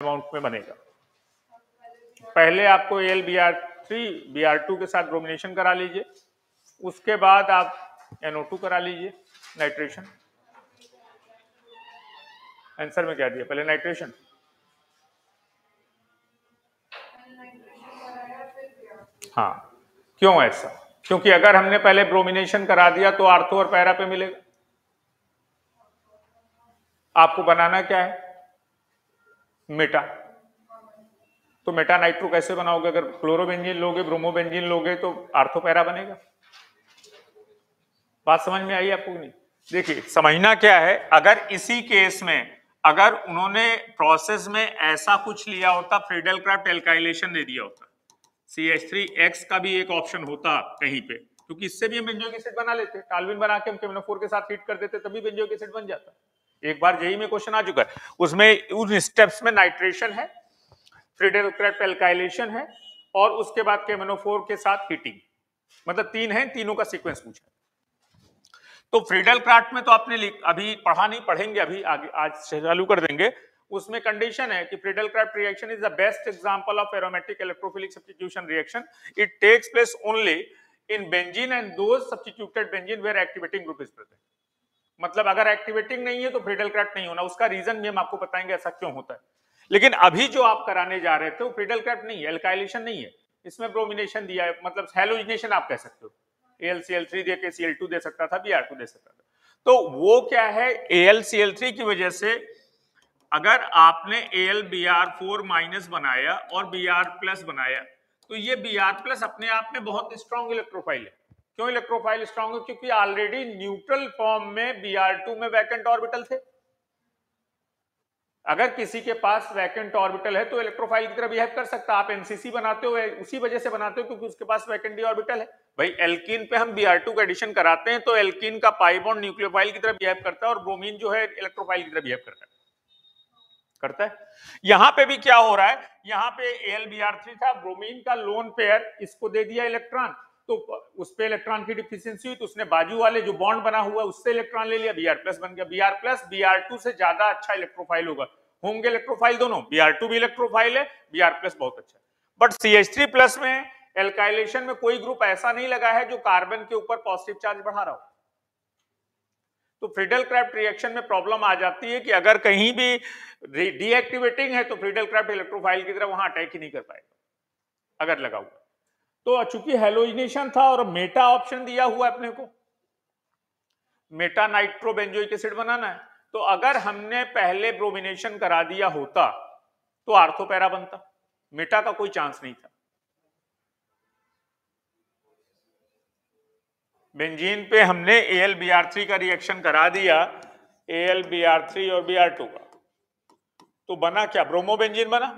Amount में बनेगा। पहले आपको AlBr3 Br2 के साथ ब्रोमिनेशन करा लीजिए, उसके बाद आप NO2 करा लीजिए नाइट्रेशन। आंसर में क्या दिया, पहले नाइट्रेशन, हाँ क्यों ऐसा? क्योंकि अगर हमने पहले ब्रोमिनेशन करा दिया तो आर्थो और पैरा पे मिलेगा। आपको बनाना क्या है, मेटा। तो मेटा नाइट्रो कैसे बनाओगे? अगर क्लोरोबेंजीन लोगे, ब्रोमोबेंजीन लोगे तो आर्थो पैरा बनेगा। बात समझ में आई आपको नहीं? देखिए समझना क्या है, अगर इसी केस में अगर उन्होंने प्रोसेस में ऐसा कुछ लिया होता, फ्रीडल क्राफ्ट एल्काइलेशन दे दिया होता, CH3X का भी एक ऑप्शन होता कहीं पे, क्योंकि इससे भी हम बेंजोइक एसिड बना लेते, टालविन बना के हम KMnO4 के साथ हीट कर देते, तभी बेंजोइक एसिड बन जाता। एक बार जेई में क्वेश्चन आ चुका है, उसमें उन स्टेप्स में नाइट्रेशन है, फ्रीडल क्राफ्ट एल्काइलेशन है, और उसके बाद KMnO4 के साथ हीटिंग, मतलब तीन है, तीनों का सीक्वेंस पूछा। तो फ्रीडल क्राफ्ट में तो आपने अभी पढ़ा नहीं, पढ़ेंगे अभी आगे, आज से चालू कर देंगे। उसमें कंडीशन है कि Friedel Crafts reaction is the best example of aromatic electrophilic substitution reaction, it takes place only in benzene and those substituted benzene where activating group is present. मतलब अगर एक्टिवेटिंग नहीं है तो फ्रीडल क्राफ्ट नहीं होना, उसका रीजन भी हम आपको बताएंगे ऐसा क्यों होता है। लेकिन अभी जो आप कराने जा रहे थे वो फ्रीडल क्राफ्ट नहीं है, एल्काइलेशन नहीं है, इसमें ब्रोमिनेशन दिया है, मतलब हैलोजिनेशन आप कह सकते हो। AlCl3 दे के Cl2 दे सकता था, Br2 दे सकता था। तो वो क्या है, AlCl3 की वजह से अगर आपने AlBr4 माइनस बनाया और Br प्लस बनाया, तो ये Br प्लस अपने आप में बहुत स्ट्रॉन्ग इलेक्ट्रोफाइल है। क्यों इलेक्ट्रोफाइल स्ट्रॉन्ग है? क्योंकि ऑलरेडी न्यूट्रल फॉर्म में Br2 में वैकेंट ऑर्बिटल थे। अगर किसी के पास वैकेंट ऑर्बिटल है तो इलेक्ट्रोफाइल की तरह बिहेव कर सकता है। आप एनसीसी बनाते हो उसी वजह से बनाते हो क्योंकि उसके पास वैकेंट ऑर्बिटल है। भाई एल्कीन पे हम Br2 का एडिशन कराते हैं तो एल्कीन का पाई बॉन्ड न्यूक्लियोफाइल की तरह बिहेव करता है और ब्रोमीन जो है इलेक्ट्रोफाइल की तरह बिहेव करता है। यहां पे भी क्या हो रहा है, यहां पे AlBr3 था, ब्रोमीन का लोन पेयर इसको दे दिया इलेक्ट्रॉन, तो उस पे इलेक्ट्रॉन की डिफिशियंसी हुई तो उसने बाजू वाले जो बॉन्ड बना हुआ उससे इलेक्ट्रॉन ले लिया, Br प्लस बन गया। Br प्लस Br2 से ज्यादा अच्छा इलेक्ट्रोफाइल होंगे इलेक्ट्रोफाइल दोनों, Br2 भी इलेक्ट्रोफाइल है, Br प्लस बहुत अच्छा है। बट CH3 प्लस में एल्काइलेशन में कोई ग्रुप ऐसा नहीं लगा है जो कार्बन के ऊपर पॉजिटिव चार्ज बढ़ा रहा हो। तो फ्रीडल क्राफ्ट रिएक्शन में प्रॉब्लम आ जाती है कि अगर कहीं भी डीएक्टिवेटिंग है तो फ्रीडल क्राफ्ट इलेक्ट्रोफाइल की तरह वहां अटैक ही नहीं कर पाएगा अगर लगा हुआ। तो चूंकि हैलोजिनेशन था और मेटा ऑप्शन दिया हुआ अपने को, मेटा नाइट्रो बेंजोइक एसिड बनाना है, तो अगर हमने पहले ब्रोमिनेशन करा दिया होता तो आर्थोपैरा बनता, मेटा का कोई चांस नहीं था। बेंजीन पे हमने AlBr3 का रिएक्शन करा दिया, AlBr3 और Br2 का, तो बना क्या, ब्रोमोबेंजीन बना।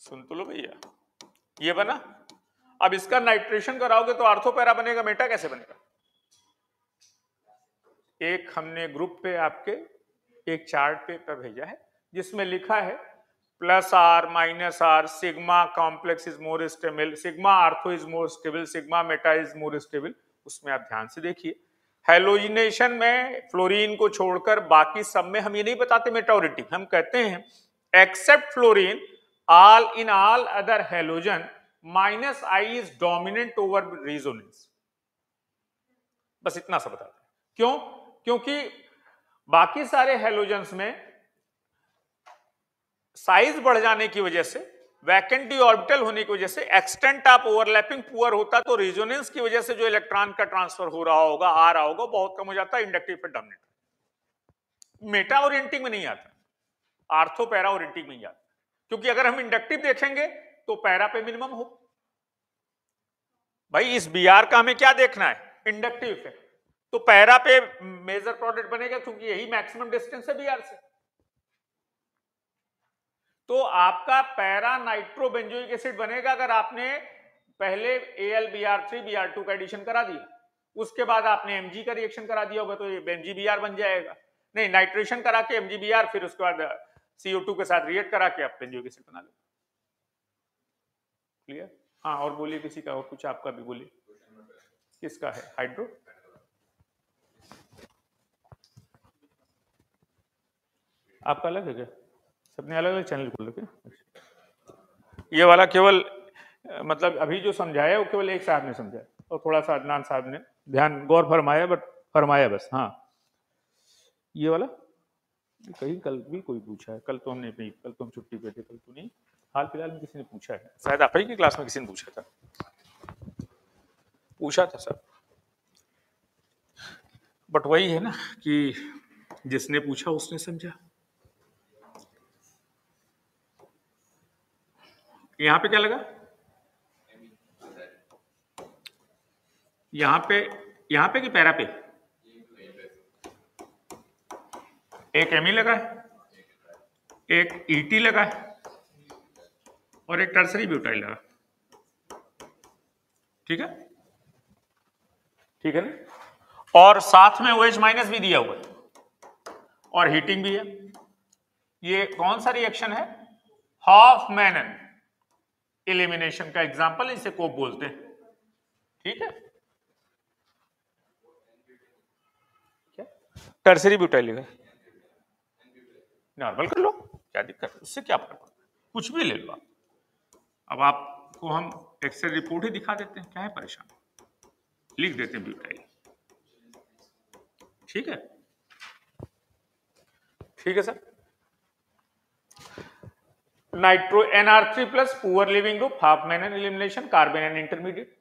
सुन तो लो भैया, ये बना। अब इसका नाइट्रेशन कराओगे तो आर्थोपैरा बनेगा, मेटा कैसे बनेगा? एक हमने ग्रुप पे आपके एक चार्ट पेपर भेजा है जिसमें लिखा है +R -R, sigma complex is more stable, sigma ortho is more stable, sigma Meta is more stable. उसमें आप ध्यान से देखिए, हैलोजिनेशन में फ्लोरीन को छोड़कर बाकी सब में हम ये नहीं बताते मेटाओरिटी, हम कहते हैं except fluorine all other halogen -I is dominant over resonance. बस इतना सा बताते हैं। क्यों? क्योंकि बाकी सारे हैलोजेंस में साइज बढ़ जाने की वजह से, वैकेंट डी ऑर्बिटल होने की वजह से एक्सटेंट ऑफ ओवरलैपिंग पुअर होता, तो रेजोनेंस की वजह से जो इलेक्ट्रॉन का ट्रांसफर हो रहा होगा, आ रहा होगा, बहुत कम हो जाता है, इंडक्टिव पे डोमिनेट। मेटा ओरिएंटिंग में नहीं आता, आर्थो पैरा ओरिएंटिंग में ही आता, क्योंकि अगर हम इंडक्टिव देखेंगे तो पैरा पे मिनिमम हो। भाई इस Br का हमें क्या देखना है, इंडक्टिव इफेक्ट, तो पैरा पे मेजर प्रोडक्ट बनेगा क्योंकि यही मैक्सिमम डिस्टेंस है Br से। तो आपका पैरा नाइट्रोबेंजोइक एसिड बनेगा अगर आपने पहले AlBr3 Br2 का एडिशन करा दिया, उसके बाद आपने Mg का रिएक्शन करा दिया होगा तो ये MgBr बन जाएगा। नहीं, नाइट्रेशन करा के MgBr, फिर उसके बाद CO2 के साथ रिएक्ट करा के आप बेंजोइक एसिड बना लो। क्लियर? हाँ, और बोलिए, किसी का और कुछ आपका भी बोलिए। किसका है हाइड्रो? आपका अलग है क्या? सबने अलग अलग चैनल खोल रखे? ये वाला केवल मतलब अभी जो समझाया वो केवल एक साहब ने समझाया और थोड़ा सा अदनान साहब ने ध्यान गौर फरमाया, बट फरमाया बस। हाँ ये वाला कहीं कल भी कोई पूछा है, कल तो हमने नहीं, कल तो हम छुट्टी पे थे, कल तो नहीं, हाल फिलहाल में किसी ने पूछा है, शायद आप ही की क्लास में किसी ने पूछा था सर। बट वही है ना कि जिसने पूछा उसने समझा। यहां पे क्या लगा? यहां पे कि पैरा पे? एक एमी लगा है, एक ईटी लगा है और एक टर्सरी ब्यूटाइल लगा। ठीक है, ठीक है ना? और साथ में OH माइनस भी दिया हुआ है और हीटिंग भी है। ये कौन सा रिएक्शन है? हॉफमैनन एलिमिनेशन का एग्जांपल, इसे कोप बोलते हैं। ठीक है, क्या टर्सरी ब्यूटाइल है? नॉर्मल कर लो, क्या दिक्कत है, उससे क्या फर्क पड़ता है, कुछ भी ले लो आप। अब आपको हम एक्सरे रिपोर्ट ही दिखा देते हैं, क्या है परेशान, लिख देते हैं ब्यूटाइल। ठीक है, ठीक है sir. Nitro NR3 plus poor leaving group, Hofmann elimination, carbanion intermediate.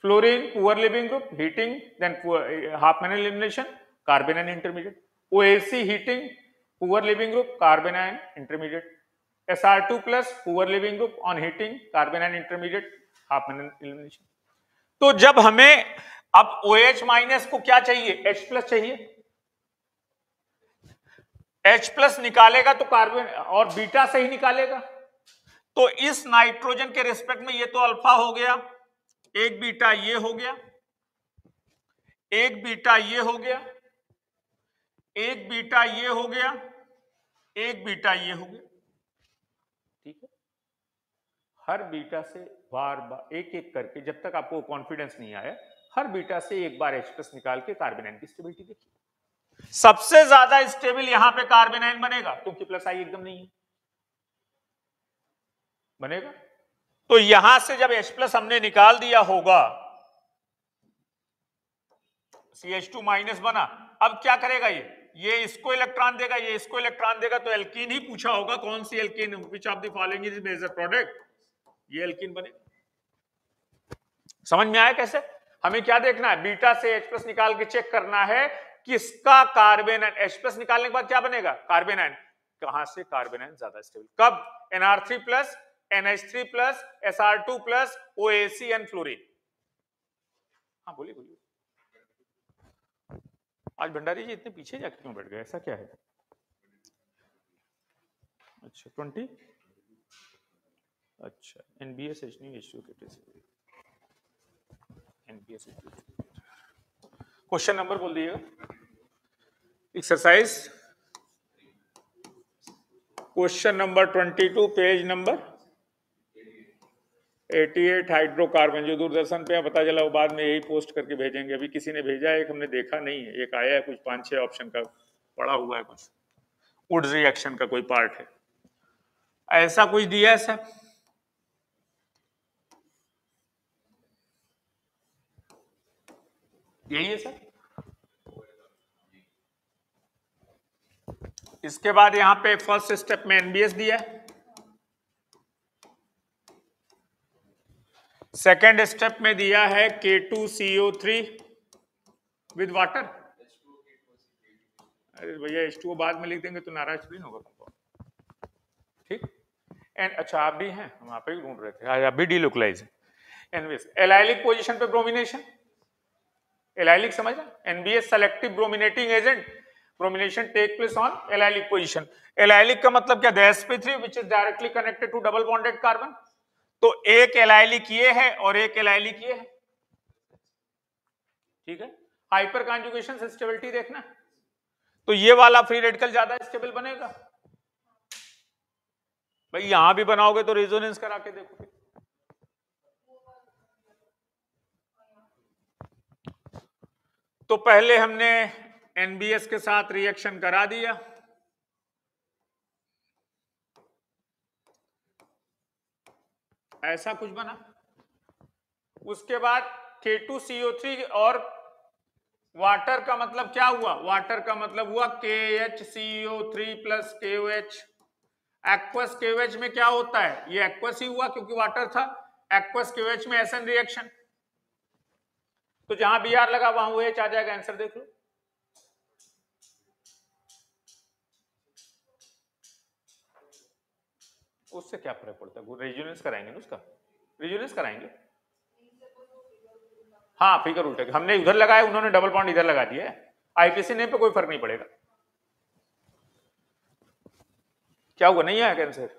Fluorine poor leaving group, heating, then Hofmann elimination, carbanion intermediate. OAC heating, poor leaving group, carbanion intermediate. SR2 plus poor leaving group on heating, carbanion intermediate, Hofmann elimination. तो जब हमें अब OH minus को क्या चाहिए? H plus चाहिए। H plus निकालेगा तो कार्बन और बीटा से ही निकालेगा। तो इस नाइट्रोजन के रिस्पेक्ट में ये तो अल्फा हो गया, एक बीटा ये हो गया, एक बीटा ये हो गया, एक बीटा ये हो गया, एक बीटा ये हो गया। ठीक है, हर बीटा से बार बार एक एक करके, जब तक आपको कॉन्फिडेंस नहीं आया, हर बीटा से एक बार H प्लस निकाल के कार्बन आयन की स्टेबिलिटी देखिए। सबसे ज्यादा स्टेबल यहां पे कार्बन आयन बनेगा क्योंकि प्लस आई एकदम नहीं है, बनेगा। तो यहां से जब H प्लस हमने निकाल दिया होगा, CH2 माइनस बना, अब क्या करेगा ये इसको इलेक्ट्रॉन देगा, ये इसको इलेक्ट्रॉन देगा, तो एल्कीन ही पूछा होगा, कौन सी alkene, which of the following is major product, ये एल्कीन बनेगा। समझ में आया कैसे? हमें क्या देखना है? बीटा से H प्लस निकाल के चेक करना है किसका कार्बन आयन, H प्लस निकालने के बाद क्या बनेगा? Carbon ion. कहां से कार्बन आयन ज्यादा स्टेबल? कब? NR3 plus, NH3 plus, SR2 plus, OAC and fluorine. हाँ बोलिए बोलिए। आज भंडारी जी इतने पीछे जाके क्यों बैठ गए, ऐसा क्या है? अच्छा 20, अच्छा NBS H2 NBS question number बोल दिएगा। Exercise question number 22 page number 88, hydrocarbon. जो दूरदर्शन पे पता चला वो बाद में यही पोस्ट करके भेजेंगे, अभी किसी ने भेजा है, एक हमने देखा नहीं है, एक आया है कुछ 5-6 ऑप्शन का पड़ा हुआ है, कुछ वुड्स रिएक्शन का कोई पार्ट है, ऐसा कुछ दिया है सर? यही है सर। इसके बाद यहां पे फर्स्ट स्टेप में NBS दिया है, सेकेंड स्टेप में दिया है K2CO3 विद वाटर। अरे भैया H2O बाद में लिख देंगे तो नाराज थोड़ी ना होगा। ठीक, एंड अच्छा आप भी हैं, हम आप ही ढूंढ रहे थे, आज आप भी डीलोकलाइज। एनवीएस एलाइलिक पोजीशन पे ब्रोमिनेशन, एलाइलिक समझना, NBS selective brominating agent, bromination take place on allylic position. Allylic का मतलब क्या? The sp3 which is directly connected to double bonded carbon. तो एक एलाइलिक ये है और एक एलाइलिक ये है। ठीक है, हाइपर कॉन्जुगेशन से स्टेबिलिटी देखना, तो ये वाला फ्री रेडिकल ज्यादा स्टेबल बनेगा। भाई यहां भी बनाओगे तो रेजोनेंस करा के देखो। तो पहले हमने NBS के साथ रिएक्शन करा दिया, ऐसा कुछ बना। उसके बाद K2CO3 और वाटर का मतलब क्या हुआ, वाटर का मतलब हुआ KHCO3 plus KOH। Aqueous KOH में क्या होता है, ये एक्वस ही हुआ क्योंकि वाटर था। एक्वस KOH में एसन रिएक्शन, तो जहां Br लगा वहां OH आ जाएगा। आंसर देख लो। उससे क्या फर्क पड़ता है, रेजोनेंस कराएंगे ना, उसका रेजोनेंस कराएंगे। हाँ फिगर उल्टे, हमने उधर लगाया, उन्होंने डबल बॉन्ड इधर लगा दिया है। आईपीसी नेम पे कोई फर्क नहीं पड़ेगा। क्या हुआ, नहीं आया कैंसर?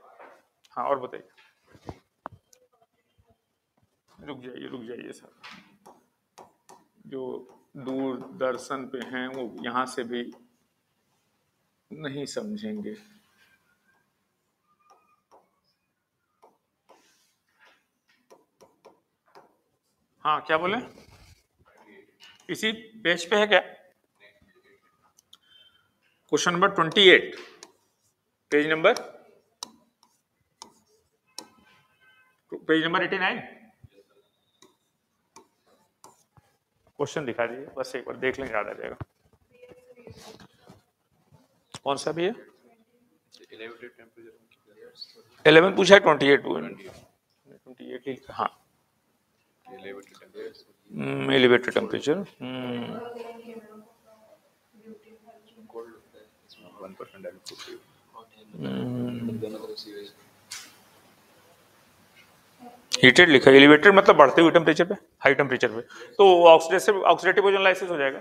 हाँ और बताइए। रुक जाइए सर, जो दूरदर्शन पे हैं वो यहां से भी नहीं समझेंगे। हाँ क्या बोले, इसी पेज पे है क्या? Question number 28, page number 89। Question दिखा दीजिए, बस एक बार देख लेंगे, याद आ जाएगा। कौन सा भी है? 11 पूछा है, 28 हाँ। एलिवेटेड टेम्परेचर, हीटेड लिखा है, एलिवेटेड मतलब बढ़ते हुए टेम्परेचर पे, हाई टेम्परेचर पे, तो ऑक्सीडेटिव ओजोनलाइसिस हो जाएगा।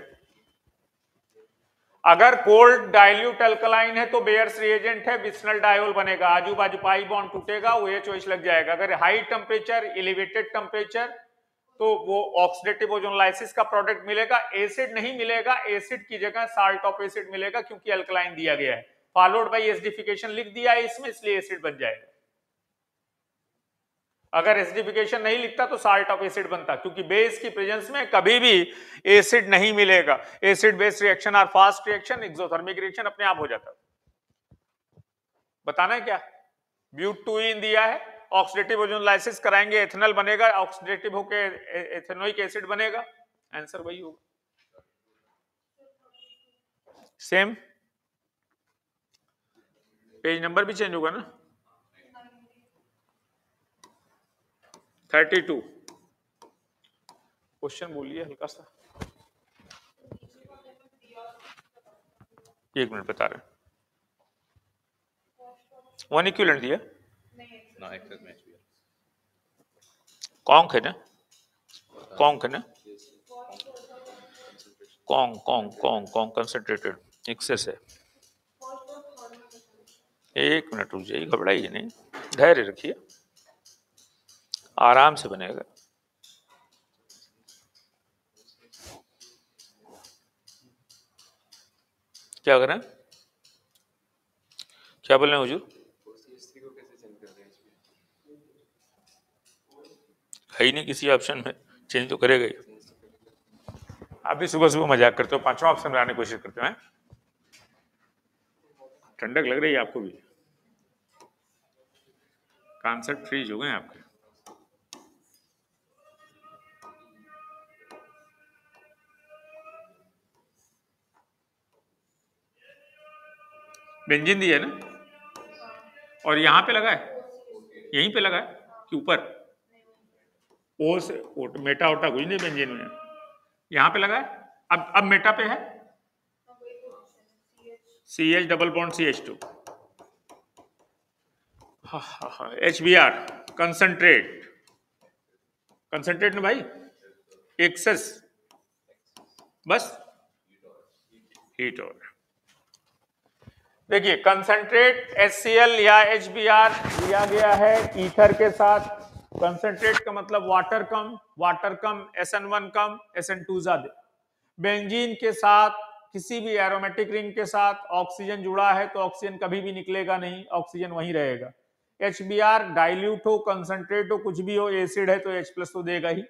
अगर कोल्ड डाइल्यूट अल्कलाइन है तो बेयर्स रिएजेंट है, विस्नल डायोल बनेगा, आजू बाजू पाई बॉन्ड टूटेगा, OH लग जाएगा। अगर हाई टेम्परेचर, एलिवेटेड टेम्परेचर, तो वो ऑक्सीडेटिव ओजोनलाइसिस का प्रोडक्ट मिलेगा, एसिड नहीं मिलेगा। एसिड की जगह साल्ट ऑफ एसिड मिलेगा क्योंकि अल्कलाइन दिया गया है, फॉलोड बाय एसिडिफिकेशन लिख दिया है इसमें, इसलिए एसिड बन जाएगा। अगर एसिडिफिकेशन नहीं लिखता तो साल्ट ऑफ एसिड बनता, क्योंकि बेस की प्रेजेंस में कभी भी एसिड नहीं मिलेगा। Acid base reaction are fast reaction, exothermic reaction अपने आप हो जाता। बताना है क्या? ब्यूटूइन दिया है, ऑक्सीडेटिव ओजोनलाइसिस कराएंगे, एथेनॉल बनेगा, ऑक्सीडेटिव होके एथेनोइक एसिड बनेगा। आंसर वही होगा, सेम। पेज नंबर भी चेंज होगा ना। 32 क्वेश्चन बोलिए हल्का सा, 1 मिनट बता रहे। वन इक्विवेलेंट दिया, कॉन्क है ना, कॉन्क है ना, कॉन्क कंसंट्रेटेड एक्सेस है। 1 मिनट रुक जाइए, घबराइए नहीं, धैर्य रखिए, आराम से बनेगा। क्या करें, क्या बोल रहे हैं हुजूर? है ही नहीं किसी ऑप्शन में, चेंज तो करेगा ही। आप भी सुबह सुबह मजाक करते हो, 5वां ऑप्शन में आने की कोशिश करते हो। ठंडक लग रही है आपको भी, कॉन्सेप्ट फ्रीज हो गए आपके। बेंजीन दिया है ना, और यहां पे लगा है, यहीं पे लगा है कि ऊपर? ओ से मेटा ओटा कुछ नहीं बेंजीन में, यहां पे लगा है। अब मेटा पे है, CH double bond CH2, HBr concentrate, concentrate ना भाई, एक्सेस, बस हीट हो रहा। देखिए कंसंट्रेट HCl या HBr लिया गया है ईथर के साथ। कंसंट्रेट का मतलब वाटर कम, SN1 कम, SN2 ज्यादा। बेंजीन के साथ किसी भी एरोमेटिक रिंग के साथ ऑक्सीजन जुड़ा है तो ऑक्सीजन कभी भी निकलेगा नहीं, ऑक्सीजन वहीं रहेगा। HBr डाइल्यूट हो, कंसंट्रेट हो, कुछ भी हो, एसिड है तो H+ तो देगा ही।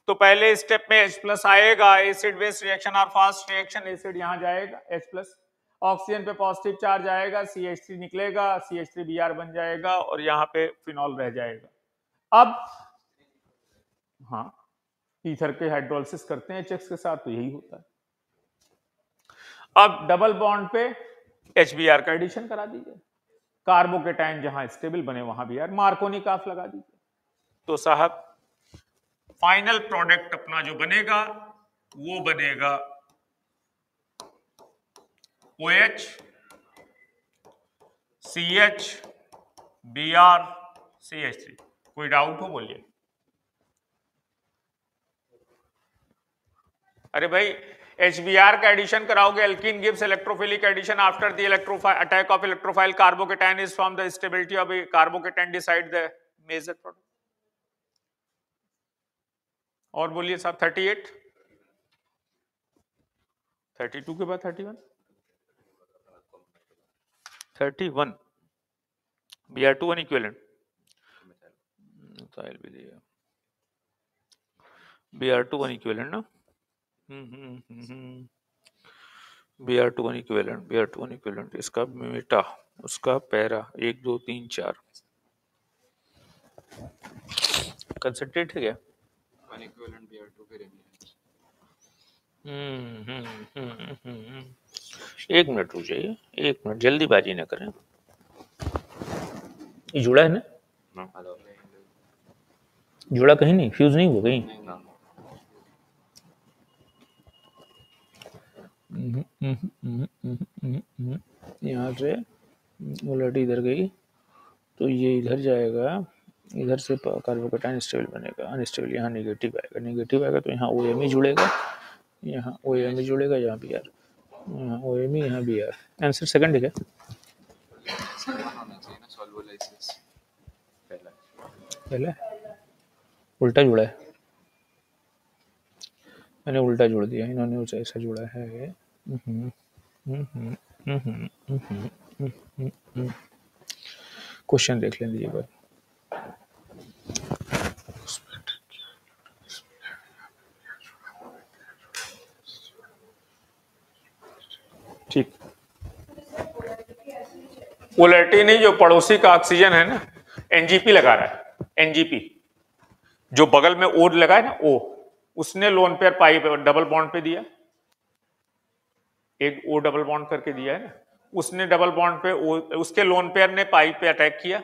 तो पहले स्टेप में H+ आएगा, एसिड बेस रिएक्शन और फास्ट रिएक्शन, एसिड यहां जाएगा H+, ऑक्सीजन पे पॉजिटिव चार्ज आएगा, CH3 निकलेगा, CH3Br बन जाएगा और यहाँ पे फिनॉल रह जाएगा। अब हाँ, ईथर के हाइड्रोलिसिस करते हैं HX के साथ तो यही होता है। अब डबल बॉन्ड पे HBr का एडिशन करा दीजिए, कार्बोकेटाइन जहां स्टेबल बने वहां भी यार मार्कोनी काफ लगा दीजिए, तो साहब फाइनल प्रोडक्ट अपना जो बनेगा वो बनेगा OH CH Br CH3। कोई डाउट हो बोलिए। अरे भाई HBr का एडिशन कराओगे, alkene gives electrophilic addition after the electrophile attack of electrophile carbocation is from the stability of carbocation decide the major product. और बोलिए साहब 38 32 के बाद 31 31 Br2 अनइक्विवेलेंट मिथाइल भी दिया Br2 अनइक्विवेलेंट ना Br2 अनइक्विवेलेंट इसका मेटा उसका पैरा 1 2 3 4 कंसंट्रेट है क्या अनइक्विवेलेंट Br2 के रेंज। एक मिनट रुक जाइए, एक मिनट, जल्दीबाजी ना करें। ये जुड़ा है ना? जुड़ा कहीं नहीं, फ्यूज नहीं हुआ कहीं? यहाँ से उलट इधर गई तो ये इधर जाएगा, इधर से कार्बोकेटाइन स्टेबल बनेगा, अनस्टेबल यहाँ नेगेटिव आएगा तो यहाँ OMe जुड़ेगा, यहाँ OMe जुड़ेगा, यहाँ Br, यहाँ OMe, यहाँ Br। आंसर सेकंड है क्या? पहला उल्टा जुड़ा है, मैंने उल्टा जोड़ दिया, इन्होंने उसे ऐसा जोड़ा है। क्वेश्चन देख लें दीजिए। ठीक, पोलैरिटी नहीं, जो पड़ोसी का ऑक्सीजन है ना NGP लगा रहा है, NGP जो बगल में O लगा है ना O, उसने लोन पेयर पाई डबल बॉन्ड पे दिया, एक O डबल बॉन्ड करके दिया है ना, उसने डबल बॉन्ड पे उसके लोन पेयर ने पाई पे अटैक किया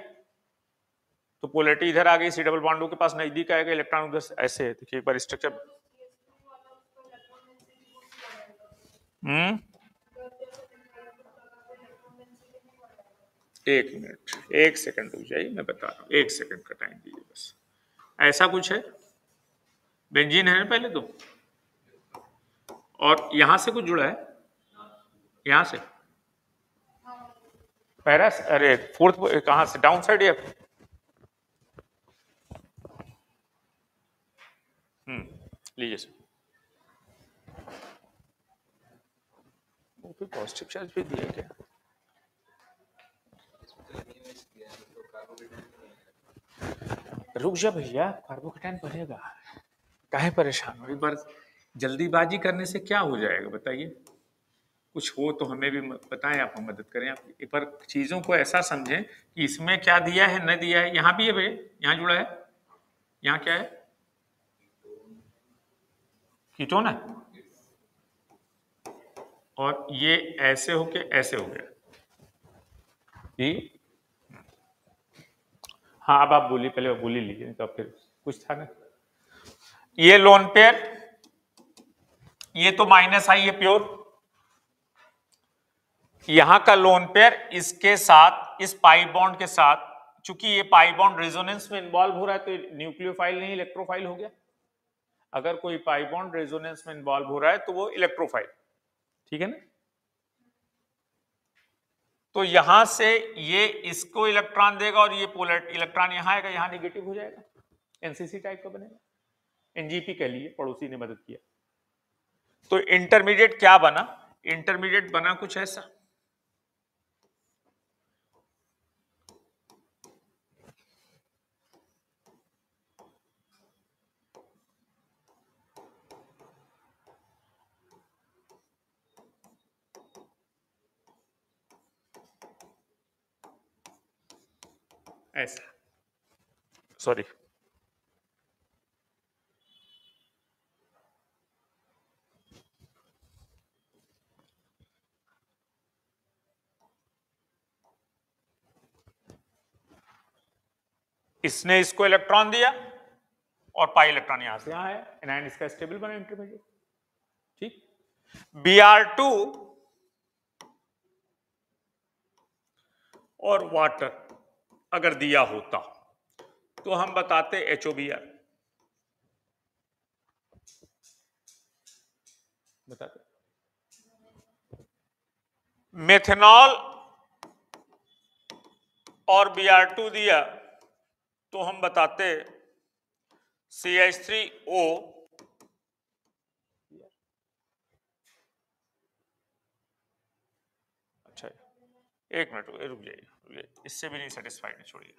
तो पोलैरिटी इधर आ गई, सी डबल बॉन्ड के पास नजदीक आएगा, इलेक्ट्रॉन उधर ऐसे है। देखिए एक बार स्ट्रक्चर, एक मिनट, एक सेकंड रुक जाइए, मैं बता रहा हूँ, एक सेकंड का टाइम दीजिए बस। ऐसा कुछ है, बेंजीन है ना पहले तो, और यहां से कुछ जुड़ा है, यहां से पैरास, अरे फोर्थ कहां से, डाउन साइड या लीजिए सर, पॉजिटिव चार्ज भी दिया क्या? रुक जा भैया, कार्बोकेटाइन बनेगा, काहे परेशान हो, एक बार जल्दीबाजी करने से क्या हो जाएगा बताइए, कुछ हो तो हमें भी बताएं, आप मदद करें, आप एक बार चीजों को ऐसा समझें कि इसमें क्या दिया है न दिया है। यहाँ भी है भैया, यहाँ जुड़ा है, यहाँ क्या है, कीटोन है, और ये ऐसे होके ऐसे हो गया जी। हाँ अब आप बोलिए, पहले बोली लीजिए तो फिर कुछ था ना, ये लोन पेयर, ये तो माइनस आई है प्योर, यहां का लोन पेयर इसके साथ, इस पाई बॉन्ड के साथ, चूंकि ये पाई बॉन्ड रेजोनेंस में इन्वॉल्व हो रहा है तो न्यूक्लियोफाइल नहीं इलेक्ट्रोफाइल हो गया। अगर कोई पाई बॉन्ड रेजोनेंस में इन्वॉल्व हो रहा है तो वो इलेक्ट्रोफाइल, ठीक है ना। तो यहां से ये इसको इलेक्ट्रॉन देगा और ये पोलर इलेक्ट्रॉन यहां आएगा, यहां नेगेटिव हो जाएगा, एनसीसी टाइप का बनेगा, एनजीपी कह लिए, पड़ोसी ने मदद किया। तो इंटरमीडिएट क्या बना, इंटरमीडिएट बना कुछ ऐसा, ऐसा, सॉरी इसने इसको इलेक्ट्रॉन दिया और पाई इलेक्ट्रॉन यहां से यहां है, एनायन इसका स्टेबल बना इंटरमीडिएट। ठीक, Br2 और वाटर अगर दिया होता तो हम बताते HOBr, बताते। मेथनॉल और Br2 दिया तो हम बताते CH3O। अच्छा, एक मिनट रुक जाइए, इससे भी नहीं सेटिस्फाइड है, छोड़िए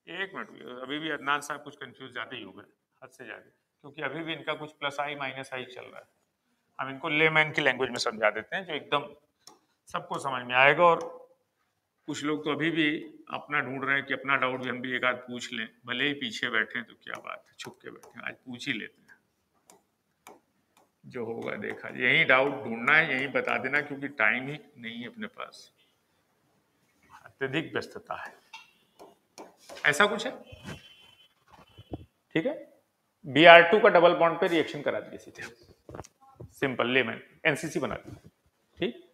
एक मिनट, अभी भी अदनान साहब कुछ कंफ्यूज ज्यादा ही हो गए, हद से ज्यादा, क्योंकि अभी भी इनका कुछ प्लस आई माइनस आई चल रहा है। हम इनको लेमैन की लैंग्वेज में समझा देते हैं जो एकदम सबको समझ में आएगा। और कुछ लोग तो अभी भी अपना ढूंढ रहे हैं कि अपना डाउट भी हम भी एक आध पूछ लें, भले ही पीछे बैठे हैं तो क्या बात है, छुप के बैठे हैं, आज पूछ ही लेते हैं, जो होगा देखा। यही डाउट ढूंढना है, यही बता देना, क्योंकि टाइम ही नहीं है अपने पास, अत्यधिक व्यस्तता है। ऐसा कुछ है, ठीक है। Br2 का डबल बॉन्ड पे रिएक्शन करा दिए सीधे, सिंपल लेमन एनसीसी बना दिया। ठीक,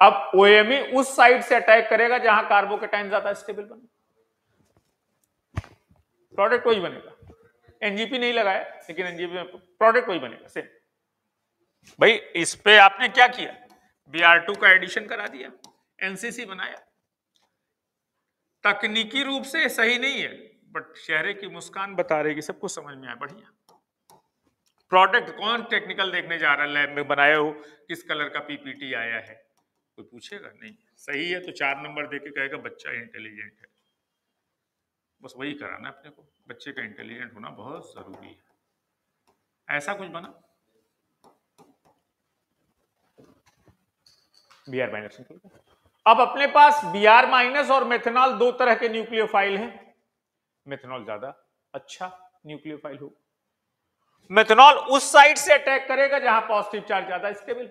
अब OMe उस साइड से अटैक करेगा जहां कार्बोकेटाइन ज्यादा स्टेबल बने, प्रोडक्ट वही बनेगा। एनजीपी नहीं लगाया लेकिन एनजीपी में प्रोडक्ट वही बनेगा सेम। भाई इस पे आपने क्या किया, Br2 का एडिशन करा दिया, एनसीसी बनाया। तकनीकी रूप से सही नहीं है, बट चेहरे की मुस्कान बता रही, सबको समझ में आया, बढ़िया। प्रोडक्ट कौन टेक्निकल देखने जा रहा है, लैब में बनाए हो, किस कलर का पीपीटी आया है, कोई पूछेगा नहीं। सही है तो 4 नंबर देके कहेगा बच्चा इंटेलिजेंट है। बस वही कराना अपने को, बच्चे का इंटेलिजेंट होना बहुत जरूरी है। ऐसा कुछ बना Br माइनस। अब अपने पास Br माइनस और मेथनॉल दो तरह के न्यूक्लियोफाइल हैं। मेथनॉल ज्यादा अच्छा न्यूक्लियोफाइल हो, मेथनॉल उस साइड से अटैक करेगा जहां पॉजिटिव चार्ज ज्यादा स्टेबल।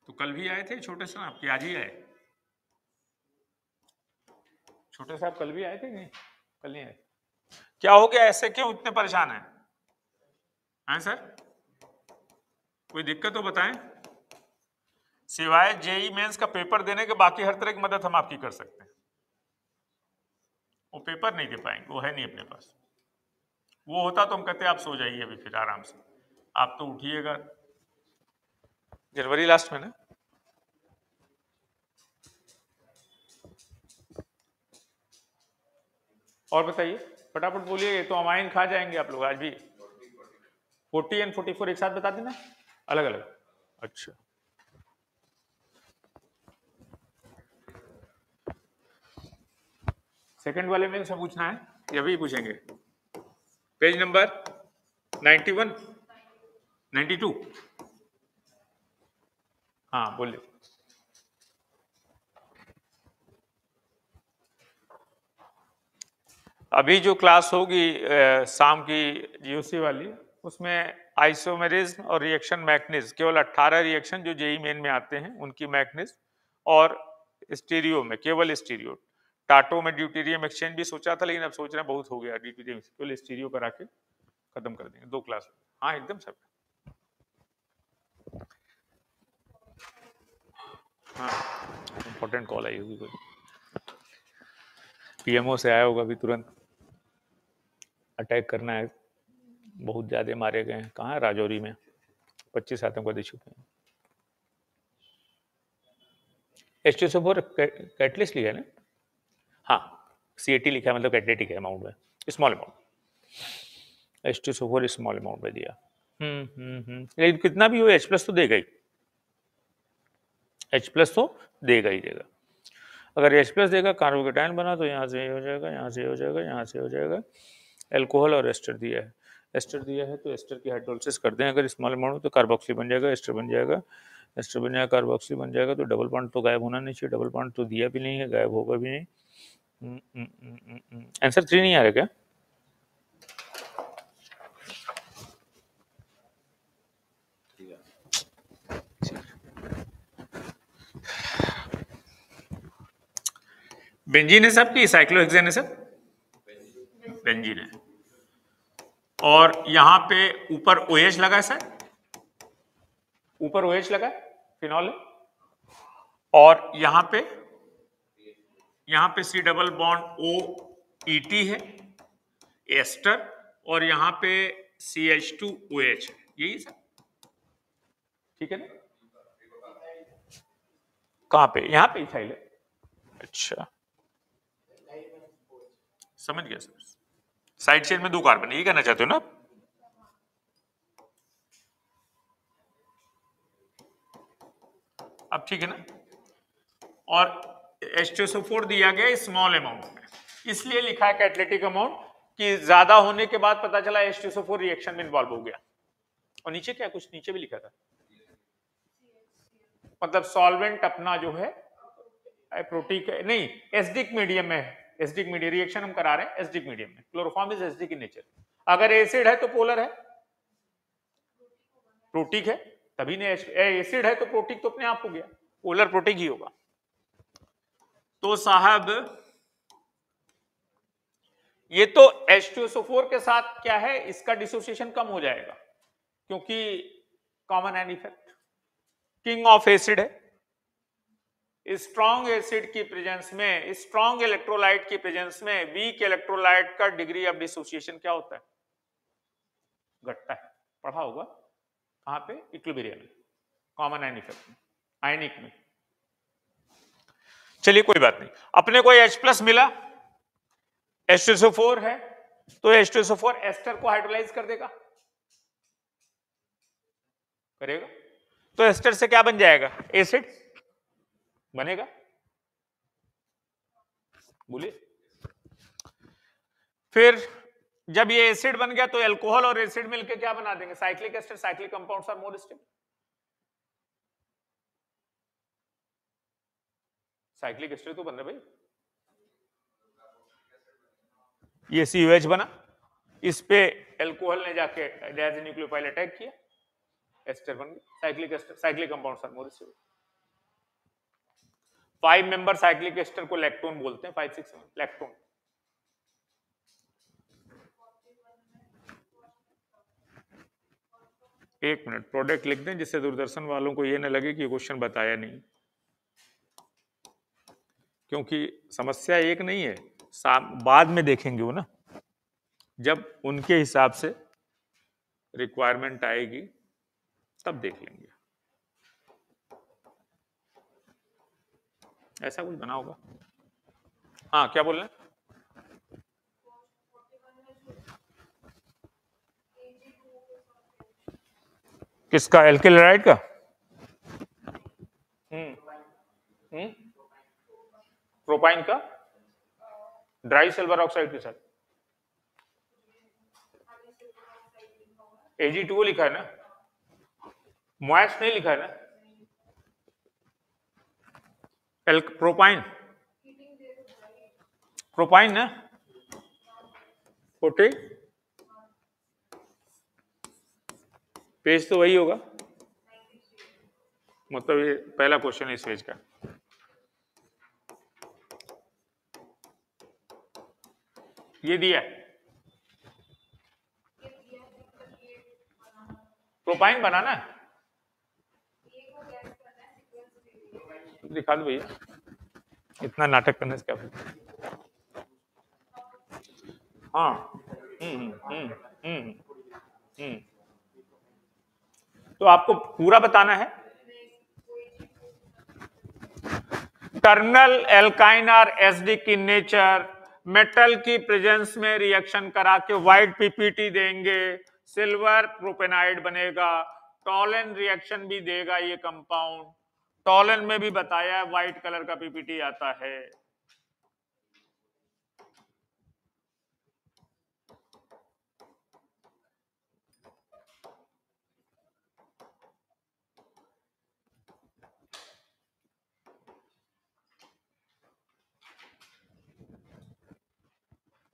तो कल भी आए थे छोटे साहब कि आज ही आए? छोटे साहब कल भी आए थे नहीं? कल नहीं आए। क्या हो गया, ऐसे क्यों इतने परेशान हैं? हैं सर, कोई दिक्कत तो बताएं। सिवाय जेई मेंस का पेपर देने के बाकी हर तरह की मदद हम आपकी कर सकते हैं। वो पेपर नहीं दे पाएंगे, वो है नहीं अपने पास। वो होता तो हम कहते आप सो जाइए अभी फिर आराम से, आप तो उठिएगा जनवरी लास्ट में ना। और बताइए फटाफट बोलिए, तो अमाइन खा जाएंगे आप लोग आज भी। 40 और 44 एक साथ बता देना, अलग अलग। अच्छा, सेकंड वाले में से पूछना है या भी पूछेंगे? Page number 91 92। हाँ बोलिए। अभी जो क्लास होगी शाम की जीओसी वाली, उसमें आइसोमेरिज्म और रिएक्शन मैकेनिज्म, केवल 18 रिएक्शन जो जेई मेन में आते हैं उनकी मैकेनिज्म, और स्टीरियो में केवल स्टीरियो। टाटो में ड्यूटेरियम एक्सचेंज भी सोचा था, लेकिन अब सोच रहे हैं बहुत हो गया ड्यूटेरियम, केवल स्टीरियो करा के खत्म कर देंगे 2 क्लास। हाँ एकदम सब। हाँ इंपॉर्टेंट कॉल आई होगी, कोई पीएमओ से आया होगा अभी तुरंत, अटैक करना है, बहुत ज्यादा मारे गए हैं। कहाँ है? राजौरी में 25 आतंकवादी छुपे हैं। H2SO4 कैटलिस्ट लिखा है ना? हाँ CAT लिखा है, मतलब कैटेटिक है अमाउंट में, small amount. H2SO4 small amount में दिया। लेकिन कितना भी हो H+ तो देगा ही, H+ तो देगा ही देगा। अगर H+ देगा, कार्बोकेटाइन बना तो यहाँ से हो जाएगा, यहाँ से हो जाएगा, यहाँ से हो जाएगा। एल्कोहल और एस्टर दिया है, एस्टर दिया है तो एस्टर की हाइड्रोलिसिस कर दें अगर स्मॉल अमाउंट, तो कार्बोक्सी बन जाएगा, एस्टर बन जाएगा, एस्टर बन जाएगा, कार्बोक्सी बन जाएगा। तो डबल बॉन्ड तो गायब होना नहीं चाहिए, डबल बॉन्ड तो दिया भी नहीं है, गायब होगा भी नहीं। आंसर 3 नहीं आ रहा क्या? बेंजीन है सब की साइक्लोहेक्सेन है सब? बेंजीन है। और यहां पे ऊपर OH लगा है सर, ऊपर OH लगा है, फिनॉल है। और यहां पे C डबल बॉन्ड OET है, एस्टर। और यहां पे CH2OH है, यही सर, ठीक है ना? कहां पे? यहां पे इथाइल है। अच्छा, समझ गया सर। साइड चेन में 2 कार्बन, यही कहना चाहते हो ना? अब ठीक है ना? और H2SO4 दिया गया स्मॉल अमाउंट में, इसलिए लिखा है कैटालिटिक अमाउंट कि ज्यादा होने के बाद पता चला H2SO4 रिएक्शन में इन्वॉल्व हो गया। और नीचे क्या, कुछ नीचे भी लिखा था, मतलब सॉल्वेंट अपना जो है प्रोटीक नहीं, एसिडिक मीडियम में है। एसिडिक मीडियम रिएक्शन हम करा रहे हैं एसिडिक मीडियम में। Chloroform is acidic in nature. अगर एसिड है तो पोलर है, प्रोटीक है, तभी ने एसिड है तो प्रोटीक तो अपने आप हो गया, पोलर प्रोटीक ही होगा। तो साहब ये तो H2SO4 के साथ क्या है, इसका डिसोसिएशन कम हो जाएगा क्योंकि common an effect. King of acid है, स्ट्रॉन्ग एसिड की प्रेजेंस में, स्ट्रॉन्ग इलेक्ट्रोलाइट की प्रेजेंस में वीक इलेक्ट्रोलाइट का डिग्री ऑफ डिसोसिएशन क्या होता है? घटता है। पढ़ा होगा कहां पे? इक्विलिब्रियम में, कॉमन आयन इफेक्ट में, आयनिक में। चलिए कोई बात नहीं, अपने को H+ मिला, H2SO4 है तो H2SO4 एस्टर को हाइड्रोलाइज कर देगा, करेगा। तो एस्टर से क्या बन जाएगा? एसिड बनेगा, बोलिए। फिर जब ये एसिड बन गया तो अल्कोहल और एसिड मिलकर क्या बना देंगे? Cyclic ester. Cyclic compounds are more stable. Cyclic ester तो बन रहा भाई, ये COH बना, इस पे अल्कोहल ने जाके डायज़ोन्यूक्लियोफाइल अटैक किया, एस्टर बन गया। Cyclic ester, cyclic compounds are more stable. 5 member cyclic ester को लैक्टोन बोलते हैं, 5-6 लैक्टोन। एक मिनट, प्रोडक्ट लिख दें जिससे दूरदर्शन वालों को ये न लगे कि क्वेश्चन बताया नहीं, क्योंकि समस्या एक नहीं है, बाद में देखेंगे वो ना, जब उनके हिसाब से रिक्वायरमेंट आएगी तब देख लेंगे। ऐसा कुछ बना होगा। हाँ, क्या बोल रहे हैं? किसका? एल्किलाइड का? प्रोपाइन का ड्राई सिल्वर ऑक्साइड के साथ Ag2O लिखा है ना, मॉइस्ट नहीं लिखा है ना। प्रोपाइन, प्रोपाइन ना, 40 पेज तो वही होगा, मतलब ये पहला क्वेश्चन है इस पेज का। ये दिया प्रोपाइन बनाना, दिखा दो भैया, इतना नाटक करने से क्या फायदा। हाँ, तो आपको पूरा बताना है। टर्मिनल एल्काइन और एसिडिक इन नेचर, मेटल की प्रेजेंस में रिएक्शन करा के व्हाइट पीपीटी देंगे, सिल्वर प्रोपेनाइड बनेगा। टॉलन रिएक्शन भी देगा ये कंपाउंड, टॉलन में भी बताया है व्हाइट कलर का पीपीटी आता है।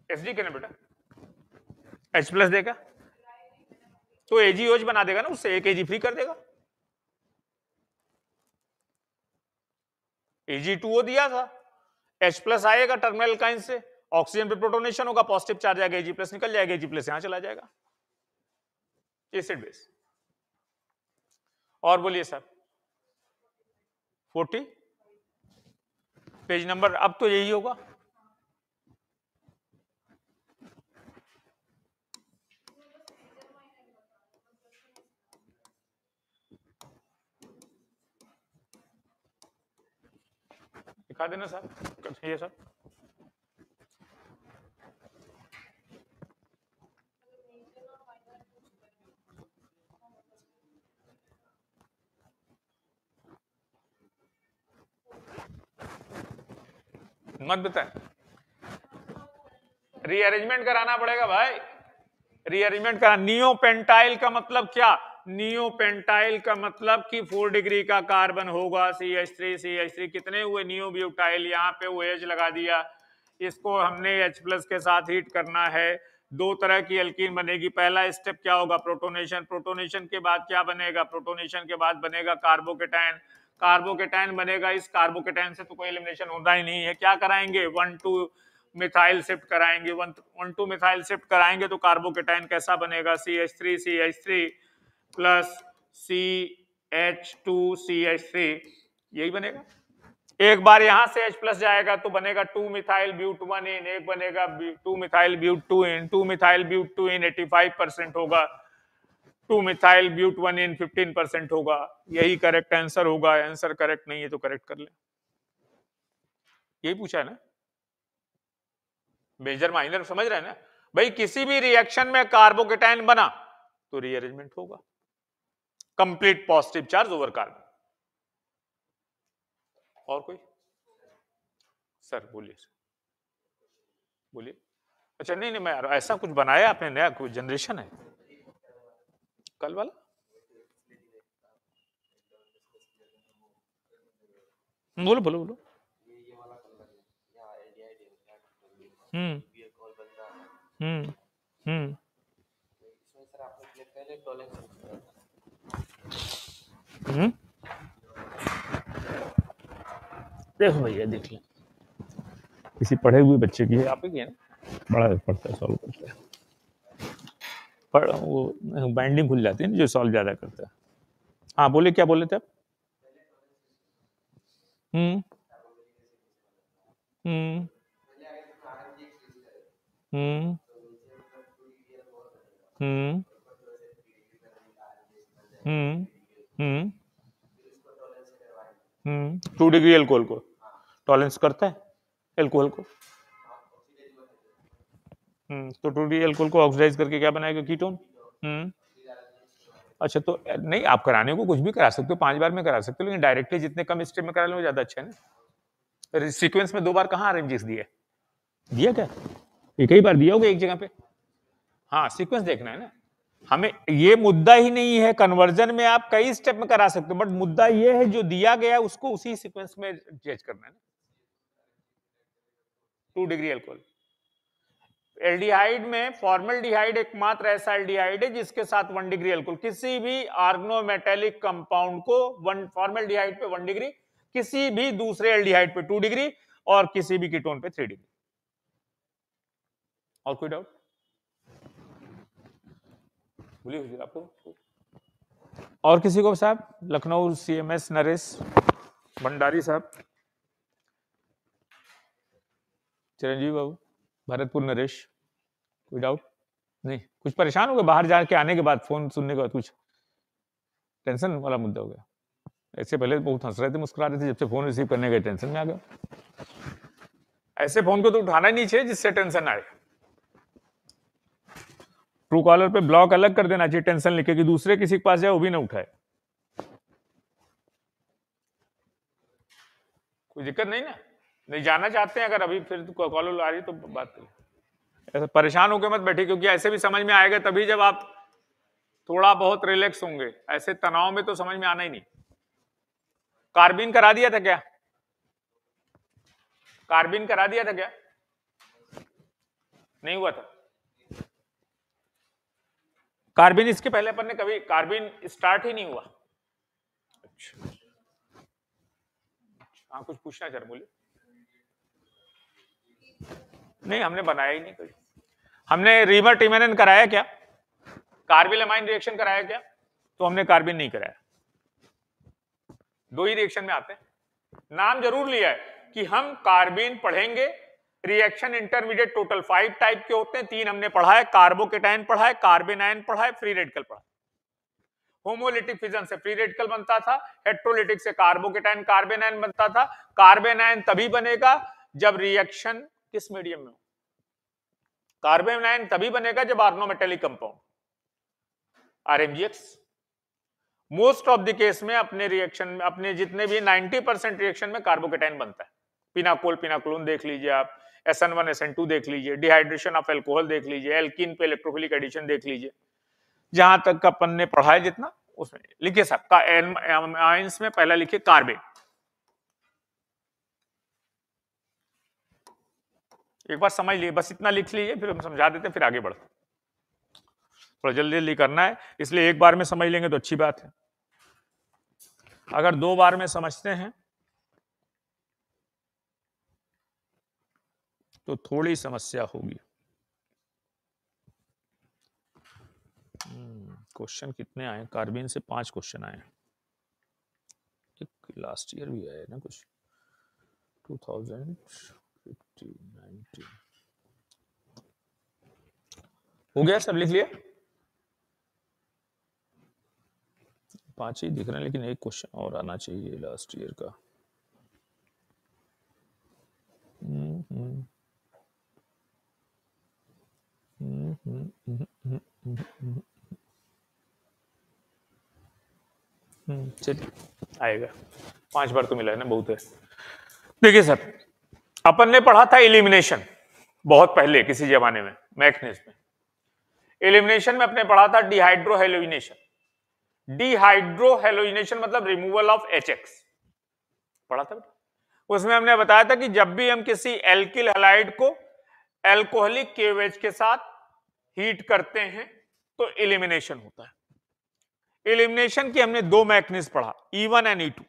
एसडी कहना बेटा, H+ देगा तो AgOH बना देगा ना, उससे एक Ag फ्री कर देगा। Ag2O दिया था, H प्लस आएगा टर्मिनल एल्काइन से, ऑक्सीजन पे प्रोटोनेशन होगा, पॉजिटिव चार्ज आएगा, Ag प्लस निकल जाएगा, Ag प्लस यहां चला जाएगा, एसिड बेस। और बोलिए सर 40 पेज नंबर, अब तो यही होगा। दिखा देना सर, ये सर मत बताए, रीअरेंजमेंट कराना पड़ेगा भाई, रीअरेंजमेंट करा। नियोपेंटाइल का मतलब क्या? नियोपेंटाइल का मतलब कि 4 डिग्री का कार्बन होगा, CH3 कितने हुए नियोब्यूटाइल, यहाँ पे OH लगा दिया, इसको हमने H प्लस के साथ हीट करना है। दो तरह की एल्कीन बनेगी। पहला स्टेप क्या होगा? प्रोटोनेशन। प्रोटोनेशन के बाद क्या बनेगा? प्रोटोनेशन के बाद बनेगा कार्बोकेटायन। कार्बोकेटायन बनेगा। इस कार्बोकेटायन से तो कोई एलिमिनेशन होता ही नहीं है, क्या कराएंगे? 1,2 मिथाइल शिफ्ट कराएंगे। 1,2 मिथाइल शिफ्ट कराएंगे तो कार्बोकेटायन कैसा बनेगा? CH3 प्लस CH2CH3, यही बनेगा। एक बार यहां से H प्लस जाएगा तो बनेगा 2 मिथाइल ब्यूट 1 इन, एक बनेगा 2 मिथाइल ब्यूट 2 इन। 2 मिथाइल ब्यूट 2 इन 85% होगा, 2 मिथाइल ब्यूट 1 इन 15% होगा। यही करेक्ट आंसर होगा। आंसर करेक्ट नहीं है तो करेक्ट कर ले, यही पूछा है ना। मेजर माइनर समझ रहे हैं ना भाई? किसी भी रिएक्शन में कार्बोकेटायन बना तो रीअरेंजमेंट होगा, complete positive charge over carbon. और कोई सर? बोलिए बोलिए। अच्छा नहीं नहीं, मैं ऐसा कुछ बनाया आपने नया, कोई जनरेशन है कल वाला? बोलो बोलो बोलो। हम्म हम्म हम्म देखो भैया, देख लें, किसी पढ़े हुए बच्चे की है, आप ही की है ना, बड़ा पढ़ता है, सॉल्व करता है, पर वो बाइंडिंग खुल जाती है ना जो सॉल्व ज्यादा करता है। हाँ बोले, क्या बोले थे आप? हम्म हम्म हम्म हम्म हम्म हम्म 2 डिग्री एल्कोहल को टॉलरेंस करता है, एल्कोहल को। तो 2 डिग्री एल्कोहल को ऑक्सीडाइज करके क्या बनाएगा? कीटोन। अच्छा तो नहीं, आप कराने को कुछ भी करा सकते हो, 5 बार में करा सकते हो, लेकिन डायरेक्टली जितने कम स्टेप में करा लो ज्यादा अच्छा है ना। सीक्वेंस में 2 बार कहाँ आरएमजीएस दिया? दिया क्या? एक ही बार दिया होगा एक जगह पे। हाँ सीक्वेंस देखना है ना हमें, ये मुद्दा ही नहीं है। कन्वर्जन में आप कई स्टेप में करा सकते हो, बट मुद्दा ये है जो दिया गया है उसको उसी सीक्वेंस में जज करना है ना। 2 डिग्री अल्कोहल। एल्डिहाइड में फॉर्मल्डिहाइड एकमात्र ऐसा एल्डिहाइड है जिसके साथ 1 डिग्री अल्कोहल। किसी भी ऑर्गेनोमेटेलिक कंपाउंड को फॉर्मल्डिहाइड पे 1 डिग्री, किसी भी दूसरे एल्डिहाइड पे 2 डिग्री, और किसी भी कीटोन पे 3 डिग्री। और कोई डाउट? बोलिए आपको और किसी को? साहब लखनऊ CMS नरेश भंडारी साहब, चिरंजीवी बाबू, भरतपुर नरेश, कोई डाउट? नहीं, कुछ परेशान हो गए बाहर जाके आने के बाद, फोन सुनने के बाद कुछ टेंशन वाला मुद्दा हो गया? ऐसे पहले बहुत हंस रहे थे, मुस्कुरा रहे थे, जब से फोन रिसीव करने गए टेंशन में आ गया। ऐसे फोन को तो उठाना ही नहीं चाहिए जिससे टेंशन आए। ट्रू कॉलर पे ब्लॉक अलग कर देना चाहिए, टेंशन लिखे कि दूसरे किसी के पास जाए वो भी ना उठाए। कोई दिक्कत नहीं ना? नहीं जाना चाहते हैं अगर अभी, फिर कॉल आ रही तो बात करें। ऐसा परेशान होकर मत बैठे, क्योंकि ऐसे भी समझ में आएगा तभी जब आप थोड़ा बहुत रिलैक्स होंगे। ऐसे तनाव में तो समझ में आना ही नहीं। कार्बिन करा दिया था क्या? कार्बिन करा दिया था क्या? नहीं हुआ था कार्बिन? इसके पहले अपन ने कभी कार्बिन स्टार्ट ही नहीं हुआ। अच्छा हाँ, कुछ पूछना चाह रहे, बोलिए। नहीं, हमने बनाया ही नहीं कभी। हमने रीमर टिमेनन कराया क्या? कार्बिल अमाइन रिएक्शन कराया क्या? तो हमने कार्बिन नहीं कराया। दो ही रिएक्शन में आते हैं, नाम जरूर लिया है कि हम कार्बिन पढ़ेंगे। रिएक्शन इंटरमीडिएट टोटल 5 टाइप के होते हैं, 3 हमने पढ़ा है, कार्बोकेटाइन पढ़ा है, कार्बिन आयन पढ़ा है, फ्री रेडिकल पढ़ा है। होमोलिटिक फिजन से फ्री रेडिकल बनता था, हेट्रोलिटिक से कार्बोकेटाइन कार्बन आयन बनता था। कार्बन आयन तभी बनेगा जब रिएक्शन किस मीडियम में हो, कार्बन आयन तभी बनेगा जब organometallic compound RMgX. Most of the case में अपने रिएक्शन में, अपने जितने भी 90% रिएक्शन में कार्बोकेटाइन बनता है। पिनाकोल पिनाकोलोन देख लीजिए आप, SN1 SN2 देख लीजिए, डिहाइड्रेशन ऑफ अल्कोहल देख लीजिए, एल्कीन पे इलेक्ट्रोफिलिक एडिशन देख लीजिए, जहां तक अपन ने पढ़ा है जितना उसमें लिखिए साहब का आयंस में पहला लिखिए कार्बेन। एक बार समझ लिए, बस इतना लिख लीजिए, फिर हम समझा देते, फिर आगे बढ़ते। थोड़ा जल्दी जल्दी करना है, इसलिए एक बार में समझ लेंगे तो अच्छी बात है। अगर 2 बार में समझते हैं तो थोड़ी समस्या होगी। क्वेश्चन कितने आए? कार्बिन से 5 क्वेश्चन आए, लास्ट ईयर भी आए ना कुछ, 2015, 19 हो गया, सब लिख लिया? 5 ही दिख रहे हैं, लेकिन एक क्वेश्चन और आना चाहिए लास्ट ईयर का। चलिए आएगा, 5 बार तो मिला है ना, बहुत है। देखिए सर, अपन ने पढ़ा था एलिमिनेशन बहुत पहले किसी जमाने में, मैग्नीज में। एलिमिनेशन में अपने पढ़ा था डिहाइड्रोहेलोजिनेशन। डिहाइड्रोहेलोजिनेशन मतलब रिमूवल ऑफ HX, पढ़ा था बेटा। उसमें हमने बताया था कि जब भी हम किसी एल्किल हैलाइड को एल्कोहलिक KOH के साथ हीट करते हैं तो एलिमिनेशन होता है। एलिमिनेशन की हमने 2 मैकेनिज्म पढ़ा, E1 एंड E2।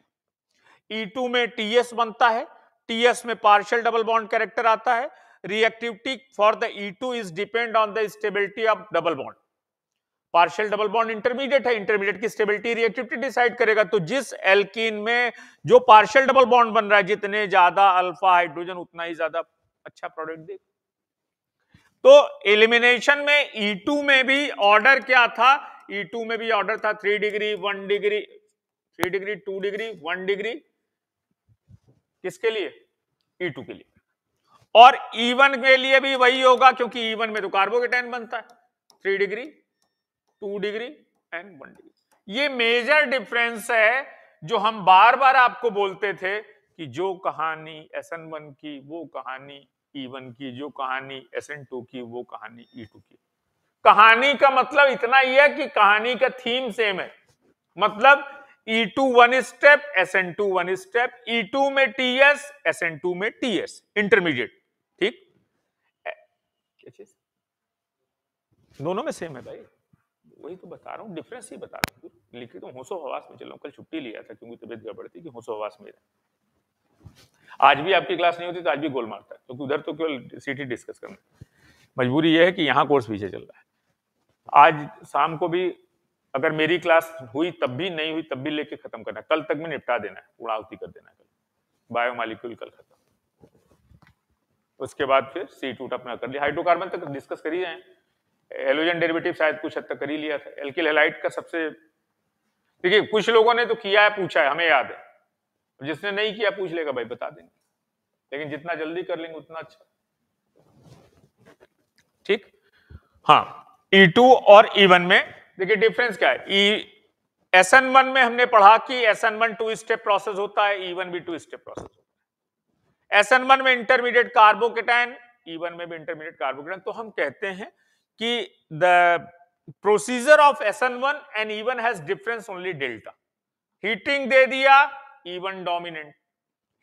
E2 में TS बनता है, TS में पार्शियल डबल बॉन्ड कैरेक्टर आता है। Reactivity for the E2 is depend on the stability of double bond. Partial double bond intermediate है, इंटरमीडिएट की स्टेबिलिटी रिएक्टिविटी डिसाइड करेगा। तो जिस एल्कीन में जो पार्शियल डबल बॉन्ड बन रहा है, जितने ज्यादा अल्फा हाइड्रोजन उतना ही ज्यादा अच्छा प्रोडक्ट देगा। तो एलिमिनेशन में E2 में भी ऑर्डर क्या था? E2 में भी ऑर्डर था 3 degree 1 degree 3 degree 2 degree 1 degree, किसके लिए? E2 के लिए। और E1 के लिए भी वही होगा, क्योंकि E1 में तो कार्बोकेटाइन बनता है, 3 डिग्री 2 डिग्री एंड 1 डिग्री। ये मेजर डिफरेंस है जो हम बार बार आपको बोलते थे कि जो कहानी SN1 की वो कहानी E1 की, जो कहानी SN2 की वो कहानी E2 की। कहानी का मतलब इतना ही है कि कहानी का थीम सेम है। मतलब E2 1 step, SN2 1 step, E2 में TS, SN2 में TS, इंटरमीडिएट। ठीक, क्या चीज? दोनों में सेम है भाई, वही तो बता रहा हूँ, डिफरेंस ही बता रहा हूँ। लिखे तो होशो हवास में चल रहा हूँ, कल छुट्टी लिया था क्योंकि तबीयत गड़बड़ थी, कि होशो हवास में रहा। आज भी आपकी क्लास नहीं होती तो आज भी गोल मारता है, क्योंकि उधर तो केवल सीटी डिस्कस करना। मजबूरी यह है कि यहाँ कोर्स पीछे चल रहा है। आज शाम को भी अगर मेरी क्लास हुई तब भी, नहीं हुई तब भी लेके खत्म करना है, कल तक में निपटा देना है, उड़ावती कर देना है। कल बायोमॉलिक्यूल कल खत्म, उसके बाद फिर C2 अपना कर लिया। हाइड्रोकार्बन तक डिस्कस कर ही जाए, हेलोजन डेरिवेटिव शायद कुछ हद तक कर ही लिया था। एल्किल हैलाइड का सबसे, देखिए कुछ लोगों ने तो किया है, पूछा है, हमें याद है। जिसने नहीं किया पूछ लेगा भाई, बता देंगे, लेकिन जितना जल्दी कर लेंगे उतना अच्छा। ठीक, हाँ। E2 और E1 में देखिए डिफरेंस क्या है। SN1 में हमने पढ़ा कि SN1 2 स्टेप प्रोसेस होता है, E1 भी 2 स्टेप प्रोसेस होता है। SN1 में इंटरमीडिएट कार्बोकेटाइन, E1 में भी इंटरमीडिएट कार्बोकेटाइन। तो हम कहते हैं कि the procedure of SN1 and E1 has difference only delta. Heating दे दिया E1 डोमिनेंट,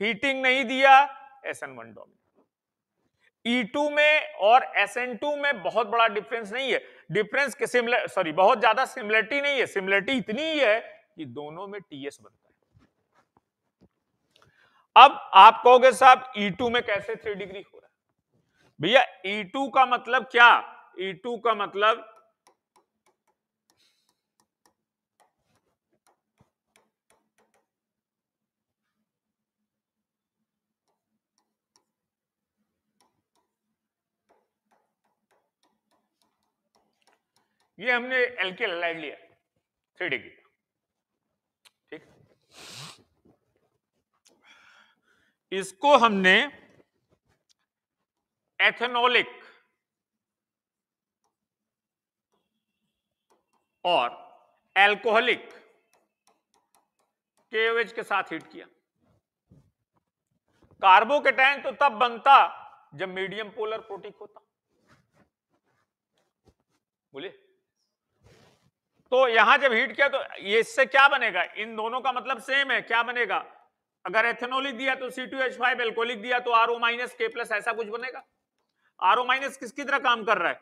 हीटिंग नहीं दिया SN1 डोमिनेंट। E2 में और SN2 में बहुत बड़ा डिफरेंस नहीं है। डिफरेंस के सिमिलर, सॉरी, बहुत ज्यादा सिमिलरिटी नहीं है। सिमिलरिटी इतनी ही है कि दोनों में TS बनता है। अब आप कहोगे साहब E2 में कैसे 3 डिग्री हो रहा है? भैया E2 का मतलब क्या, E2 का मतलब ये हमने एल्किल हैलाइड लिया 3 डिग्री, ठीक, इसको हमने एथेनोलिक और एल्कोहलिक KOH के साथ हीट किया। कार्बोकेटायन तो तब बनता जब मीडियम पोलर प्रोटिक होता, बोलिए। तो यहां जब हीट किया तो ये इससे क्या बनेगा, इन दोनों का मतलब सेम है, क्या बनेगा, अगर एथेनोलिक दिया तो C2H5, एल्कोहलिक दिया तो RO- K+, ऐसा कुछ बनेगा। RO- किसकी तरह काम कर रहा है,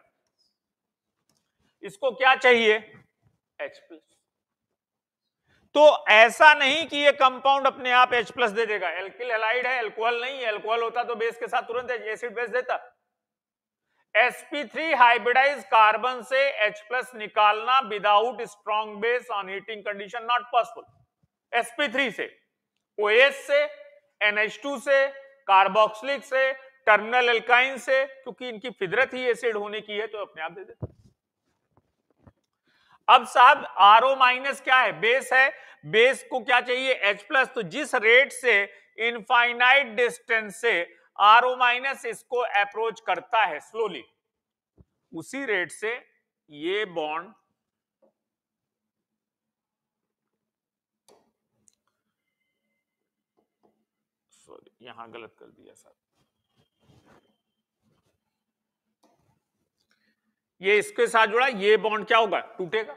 इसको क्या चाहिए, H+। तो ऐसा नहीं कि ये कंपाउंड अपने आप H+ दे देगा, एल्किल हैलाइड है, अल्कोहल नहीं है, अल्कोहल होता तो बेस के साथ तुरंत एसिड बेस देता। sp3 हाइब्रिडाइज कार्बन से H+ निकालना without strong base on heating condition not possible. sp3 से, OH से, NH2 से, कार्बोक्सिलिक से, टर्मिनल एल्काइन से, क्योंकि इनकी फितरत ही एसिड होने की है तो अपने आप दे देता। अब साहब RO- क्या है, बेस है, बेस को क्या चाहिए, H+। तो जिस रेट से इनफाइनाइट डिस्टेंस से RO- इसको अप्रोच करता है स्लोली, उसी रेट से ये बॉन्ड सॉरी यहां गलत कर दिया साहब, ये इसके साथ जुड़ा, ये बॉन्ड क्या होगा, टूटेगा,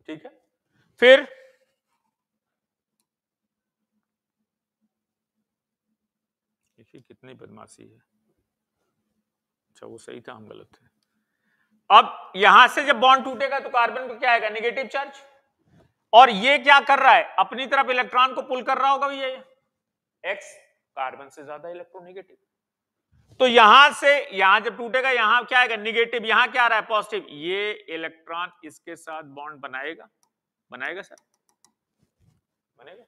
ठीक है। फिर देखिए कितनी बदमाशी है, अच्छा वो सही था, हम गलत थे। अब यहां से जब बॉन्ड टूटेगा तो कार्बन पे क्या आएगा, नेगेटिव चार्ज, और ये क्या कर रहा है, अपनी तरफ इलेक्ट्रॉन को पुल कर रहा होगा भैया, एक्स कार्बन से ज्यादा इलेक्ट्रोनेगेटिव, तो यहां से यहां जब टूटेगा यहां क्या आएगा, निगेटिव, यहां क्या आ रहा है, पॉजिटिव, ये इलेक्ट्रॉन इसके साथ बॉन्ड बनाएगा, बनाएगा सर, बनेगा।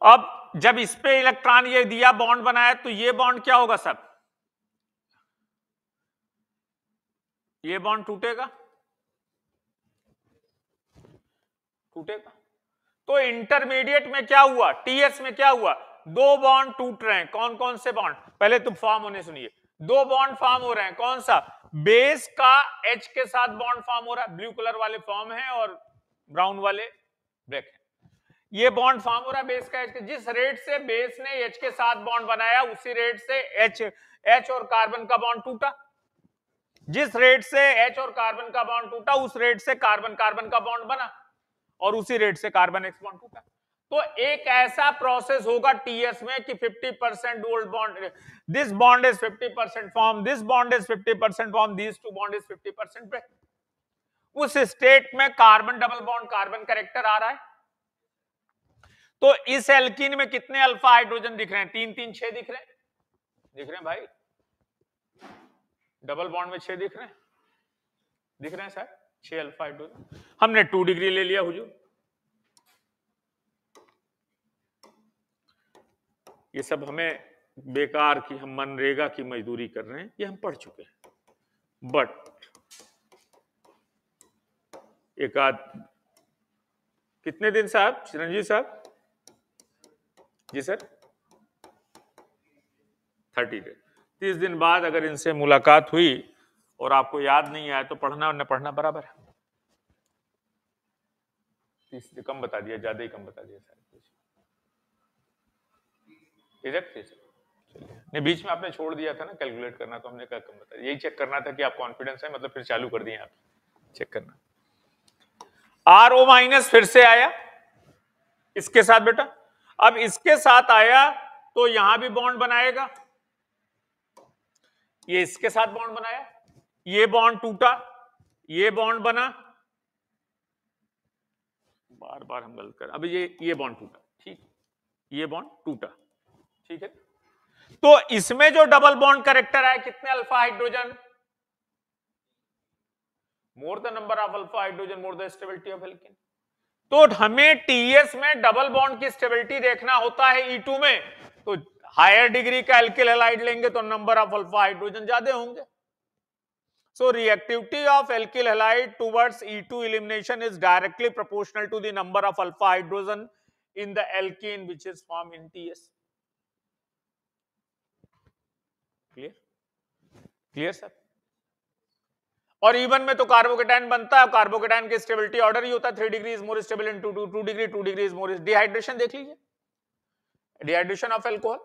अब जब इस पे इलेक्ट्रॉन ये दिया, बॉन्ड बनाया, तो ये बॉन्ड क्या होगा सब, ये बॉन्ड टूटेगा, टूटेगा। तो इंटरमीडिएट में क्या हुआ, TS में क्या हुआ, दो बॉन्ड टूट रहे हैं, कौन कौन से बॉन्ड, पहले तुम फॉर्म होने सुनिए, दो बॉन्ड फॉर्म हो रहे हैं, कौन सा, बेस का H के साथ बॉन्ड फॉर्म हो रहा है, ब्लू कलर वाले फॉर्म है और ब्राउन वाले ब्लैक है, ये बॉन्ड फॉर्म हो रहा है बेस का H के, जिस रेट से बेस ने H के साथ बॉन्ड बनाया उसी रेट से H और कार्बन का बॉन्ड टूटा, जिस रेट से H और कार्बन का बॉन्ड टूटा उस रेट से कार्बन कार्बन का बॉन्ड बना और उसी रेट से कार्बन एक्स बॉन्ड टूटा। तो एक ऐसा प्रोसेस होगा टीएस में कि 50% old bond, this bond is 50% form, this bond is 50% form, this two bond is 50% break. उस स्टेट में carbon double bond carbon character आ रहा है। तो इस एल्कीन में कितने अल्फा हाइड्रोजन दिख रहे हैं, 3 3 6 दिख रहे हैं, दिख रहे हैं भाई, डबल बॉन्ड में 6 दिख रहे हैं, दिख रहे हैं सर, 6 अल्फा हाइड्रोजन। हमने 2 डिग्री ले लिया हुजूर, ये सब हमें बेकार की, हम मनरेगा की मजदूरी कर रहे हैं, ये हम पढ़ चुके हैं। बट एक आध कितने दिन साहब, चिरंजीव साहब जी सर, 30 दिन, 30 दिन बाद अगर इनसे मुलाकात हुई और आपको याद नहीं आया तो पढ़ना और न पढ़ना बराबर है। 30 से कम बता दिया, ज्यादा ही कम बता दिया सर, नहीं बीच में आपने छोड़ दिया था ना कैलकुलेट करना, तो हमने क्या कम बता दिया, यही चेक करना था कि आप कॉन्फिडेंस है, मतलब फिर चालू कर दिए आप। चेक करना। RO माइनस फिर से आया इसके साथ बेटा, अब इसके साथ आया तो यहां भी बॉन्ड बनाएगा, ये इसके साथ बॉन्ड बनाया, ये बॉन्ड टूटा, ये बॉन्ड बना, बार बार हम गलत कर, अब ये बॉन्ड टूटा, ठीक, ये बॉन्ड टूटा, ठीक है। तो इसमें जो डबल बॉन्ड कैरेक्टर है कितने alpha hydrogen, more the number of alpha hydrogen more the stability of alkene. तो हमें टीएस में डबल बॉन्ड की स्टेबिलिटी देखना होता है E2 में, तो हायर डिग्री का एल्किल हैलाइड लेंगे तो नंबर ऑफ अल्फा हाइड्रोजन ज्यादा होंगे। So reactivity of alkyl halide towards E2 elimination is directly proportional to the number of alpha hydrogen in the alkene which is formed in TS. Clear? Clear sir? और even में तो carbocation बनता है, carbocation की stability order ही होता है 3 degree is more stable in 2 degree is more. Dehydration देख लीजिए, डिहाइड्रेशन ऑफ एल्कोहल,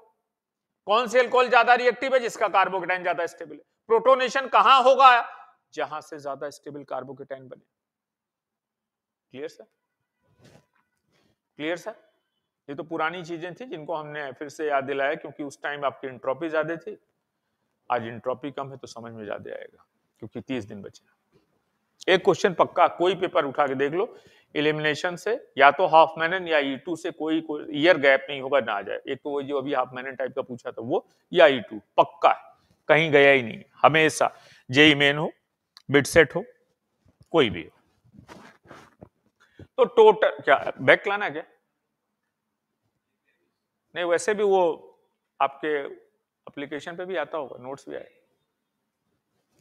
कौन सी एल्कोहल ज्यादा रिएक्टिव है, जिसका कार्बोकेटाइन ज्यादा स्टेबल है। प्रोटोनेशन कहां होगा, जहां से ज्यादा स्टेबल कार्बोकेटाइन बने। Clear sir? Clear sir? ये तो पुरानी चीजें थी जिनको हमने फिर से याद दिलाया, क्योंकि उस टाइम आपकी इंट्रोपी ज्यादा थी, आज इंट्रोपी कम है तो समझ में ज्यादा आएगा, क्योंकि 30 दिन बचे। एक क्वेश्चन पक्का कोई पेपर उठा के देख लो, एलिमिनेशन से या तो हाफमैनन या E2 से कोई ईयर गैप नहीं होगा ना आ जाए। एक तो वो जो अभी हाफमैनन टाइप का पूछा था वो, या E2 पक्का है, कहीं गया ही नहीं हमेशा, जेई मेन हो, बिटसेट हो, कोई भी हो। तो टोटल क्या बैक लाना क्या, नहीं वैसे भी वो आपके एप्लीकेशन पे भी आता होगा, नोट्स भी आए,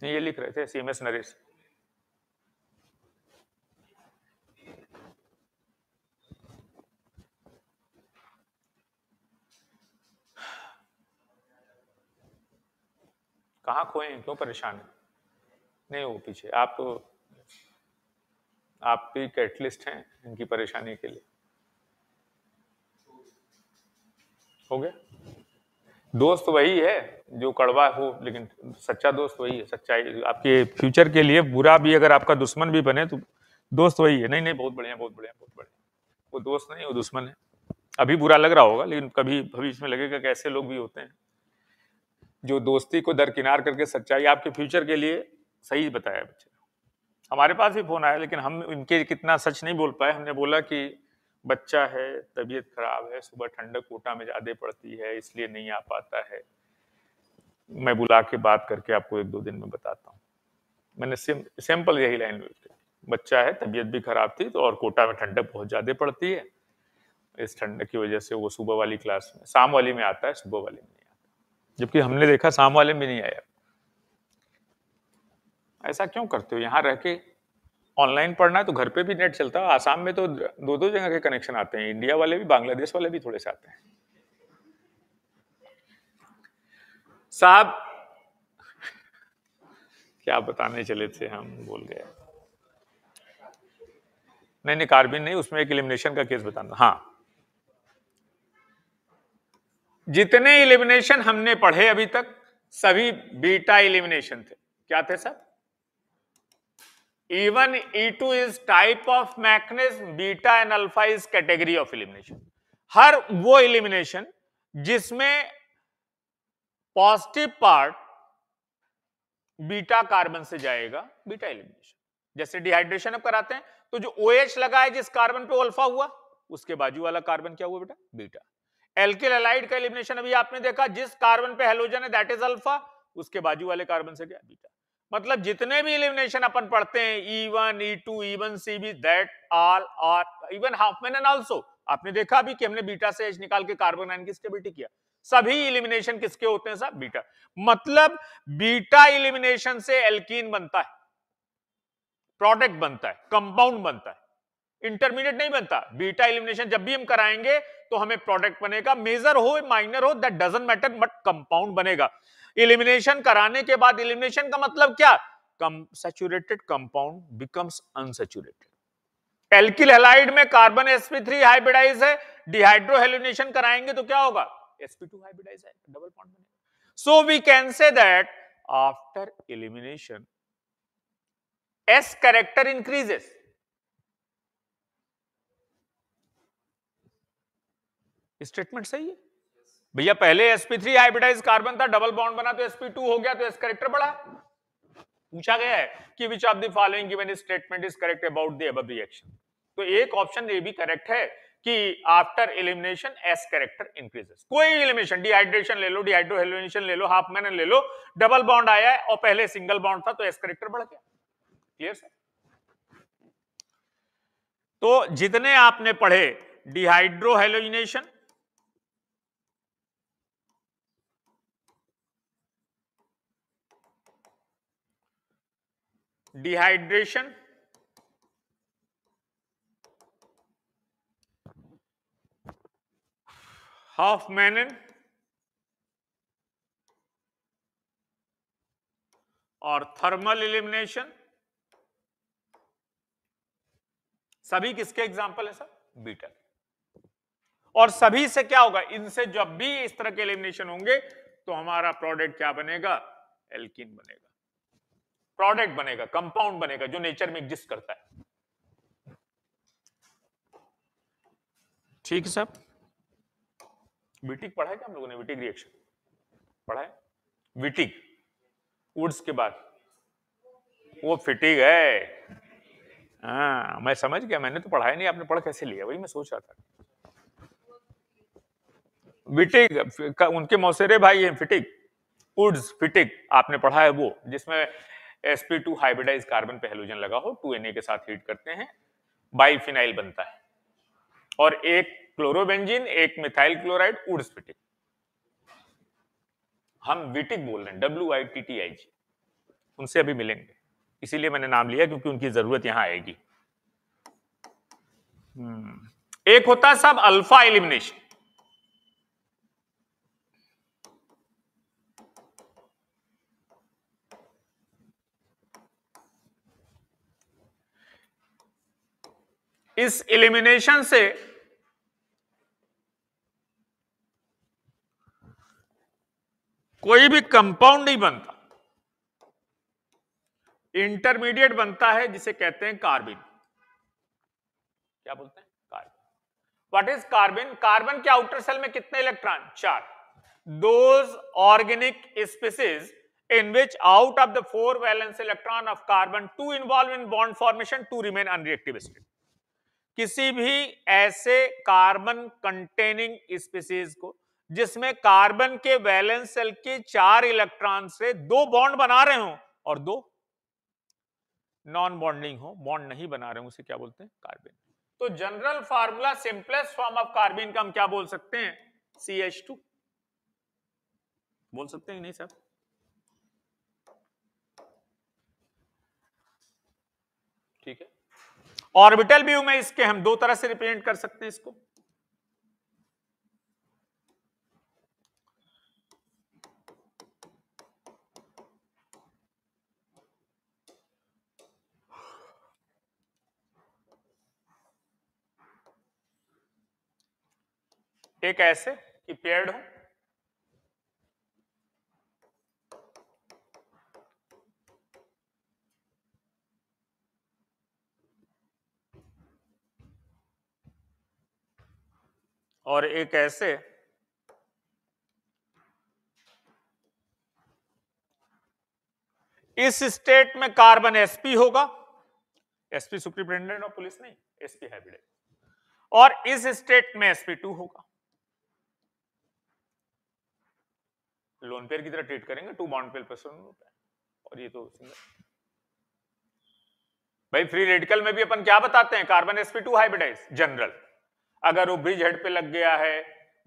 नहीं ये लिख रहे थे CMS नरेश। कहाँ खोए हैं, क्यों परेशान है, नहीं वो पीछे आप तो, आप भी कैटलिस्ट हैं इनकी परेशानी के लिए। हो गया, दोस्त वही है जो कड़वा हो, लेकिन सच्चा दोस्त वही है, सच्चाई आपके फ्यूचर के लिए, बुरा भी अगर आपका दुश्मन भी बने तो दोस्त वही है। नहीं नहीं बहुत बढ़िया बहुत बढ़िया बहुत बढ़िया, वो दोस्त नहीं वो दुश्मन है। अभी बुरा लग रहा होगा, लेकिन कभी भविष्य में लगेगा कि ऐसे लोग भी होते हैं जो दोस्ती को दरकिनार करके सच्चाई आपके फ्यूचर के लिए सही बताया बच्चे। हमारे पास भी फोन आया, लेकिन हम इनके कितना सच नहीं बोल पाए। हमने बोला कि बच्चा है, तबीयत खराब है, सुबह ठंडक कोटा में ज्यादा पड़ती है इसलिए नहीं आ पाता है, मैं बुला के बात करके आपको 1-2 दिन में बताता हूँ। मैंने सिंपल यही लाइन यूज की, बच्चा है, तबीयत भी खराब थी तो, और कोटा में ठंडक बहुत ज्यादा पड़ती है, इस ठंडक की वजह से वो सुबह वाली क्लास में, शाम वाली में आता है, सुबह वाली में नहीं आता, जबकि हमने देखा शाम वाले में नहीं आया। ऐसा क्यों करते हो, यहाँ रह के ऑनलाइन पढ़ना है तो घर पे भी नेट चलता है। आसाम में तो 2-2 जगह के कनेक्शन आते हैं, इंडिया वाले भी, बांग्लादेश वाले भी थोड़े से आते हैं। साहब क्या बताने चले थे हम, भूल गए। नहीं कार्बिन नहीं, उसमें एक एलिमिनेशन का केस बताना। हाँ, जितने एलिमिनेशन हमने पढ़े अभी तक सभी बीटा एलिमिनेशन थे। क्या थे सब? Even E2 is type of mechanism, beta and alpha is category of elimination. हर वो एलिमिनेशन जिसमें पॉजिटिव पार्ट बीटा कार्बन से जाएगा, बीटा एलिमिनेशन। जैसे डिहाइड्रेशन अब कराते हैं तो जो OH लगा है जिस कार्बन पे अल्फा हुआ, उसके बाजू वाला कार्बन क्या हुआ बेटा? बीटा। एल्किल हैलाइड का एलिमिनेशन अभी आपने देखा, जिस कार्बन पे हैलोजन है दैट इज अल्फा, उसके बाजू वाले कार्बन से क्या? बीटा। मतलब जितने भी एलिमिनेशन अपन पढ़ते हैं, E1, E2, E1, CB, that all are even Hofmann also, आपने देखा भी कि हमने बीटा से H निकाल के कार्बन आयन की स्टेबिलिटी किया। सभी एलिमिनेशन किसके होते हैं साहब? बीटा। मतलब बीटा एलिमिनेशन से एल्कीन बनता है, प्रोडक्ट बनता है, कंपाउंड बनता है, इंटरमीडिएट नहीं बनता। बीटा एलिमिनेशन जब भी हम कराएंगे तो हमें प्रोडक्ट बनेगा, मेजर हो माइनर हो that doesn't matter, but compound बनेगा। एलिमिनेशन कराने के बाद, एलिमिनेशन का मतलब क्या? Saturated compound becomes unsaturated. Alkyl halide में कार्बन sp3 हाइब्रिडाइज है, डिहाइड्रो हैलोनेशन कराएंगे तो क्या होगा? sp2 हाइब्रिडाइज है, डबल बॉन्ड बनेगा। So we can say that after elimination s character increases. Statement सही है भैया। पहले sp3 हाइब्रिडाइज कार्बन था, डबल बॉन्ड बना तो sp2 हो गया, तो एस कैरेक्टर बढ़ा। पूछा गया है कि विच of the following given statement is correct about the above reaction. तो एक ऑप्शन ये भी करेक्ट है कि after elimination s character increases. कोई एलिमिनेशन, डिहाइड्रेशन ले लो, डिहाइड्रोहेलोनेशन ले लो, हाफ मैन ले लो, डबल बॉन्ड आया है और पहले सिंगल बॉन्ड था तो एस कैरेक्टर बढ़ गया। Clear sir? तो जितने आपने पढ़े डिहाइड्रोहेलोनेशन, डिहाइड्रेशन, हाफ मैनन और थर्मल एलिमिनेशन, सभी किसके एग्जाम्पल है सर? बीटा। और सभी से क्या होगा, इनसे जब भी इस तरह के एलिमिनेशन होंगे तो हमारा प्रोडक्ट क्या बनेगा? एल्कीन बनेगा, प्रोडक्ट बनेगा, कंपाउंड बनेगा जो नेचर में एग्जिस्ट करता है। ठीक है साहब। विटिक पढ़ा है क्या हम लोगों ने? विटिक रिएक्शन पढ़ा है? विटिक वुड्स के बाद वो फिटिक है। हाँ मैं समझ गया, मैंने तो पढ़ाया नहीं, आपने पढ़ कैसे लिया वही मैं सोच रहा था। विटिक उनके मौसेरे भाई हैं फिटिक, वुड्स फिटिक आपने पढ़ा है, वो जिसमें sp2 हाइब्रिडाइज कार्बन पे हेलोजन लगा हो, 2Na के साथ हीट करते हैं, बाइफिनाइल बनता है और एक क्लोरोबेंजीन, एक मिथाइल क्लोराइड, वुड्स फिटिक। हम विटिक बोल रहे हैं, WITTIG। उनसे अभी मिलेंगे, इसीलिए मैंने नाम लिया क्योंकि उनकी जरूरत यहां आएगी। एक होता है साहब अल्फा एलिमिनेशन। इस एलिमिनेशन से कोई भी कंपाउंड नहीं बनता, इंटरमीडिएट बनता है जिसे कहते हैं कार्बिन। क्या बोलते हैं? Carbene. What is carbene? Carbon के आउटर सेल में कितने electron? 4। Those organic species in which out of the 4 valence electron of carbon 2 involve in bond formation, 2 remain unreactive state। किसी भी ऐसे कार्बन कंटेनिंग स्पीसीज को जिसमें कार्बन के valence shell के 4 इलेक्ट्रॉन से 2 बॉन्ड बना रहे हो और 2 नॉन बॉन्डिंग हो, बॉन्ड नहीं बना रहे हो, उसे क्या बोलते हैं? कार्बिन। तो general formula simplest form of carbene का हम क्या बोल सकते हैं? CH2 बोल सकते हैं नहीं सर? ठीक है। ऑर्बिटल व्यू में इसके हम 2 तरह से रिप्रेजेंट कर सकते हैं इसको। एक ऐसे कि पेयर्ड हो, और एक ऐसे इस स्टेट में कार्बन sp होगा, sp सुपरिटेंडेंट ऑफ पुलिस नहीं, sp हाइब्रिड, और इस स्टेट में sp2 होगा। लोन पेयर की तरह ट्रीट करेंगे, 2 बॉन्ड पेयर प्लस 1 होता है, और ये तो सिंगल। भाई फ्री रेडिकल में भी अपन क्या बताते हैं? Carbon sp2 hybridize general. अगर वो ब्रिज हेड पे लग गया है,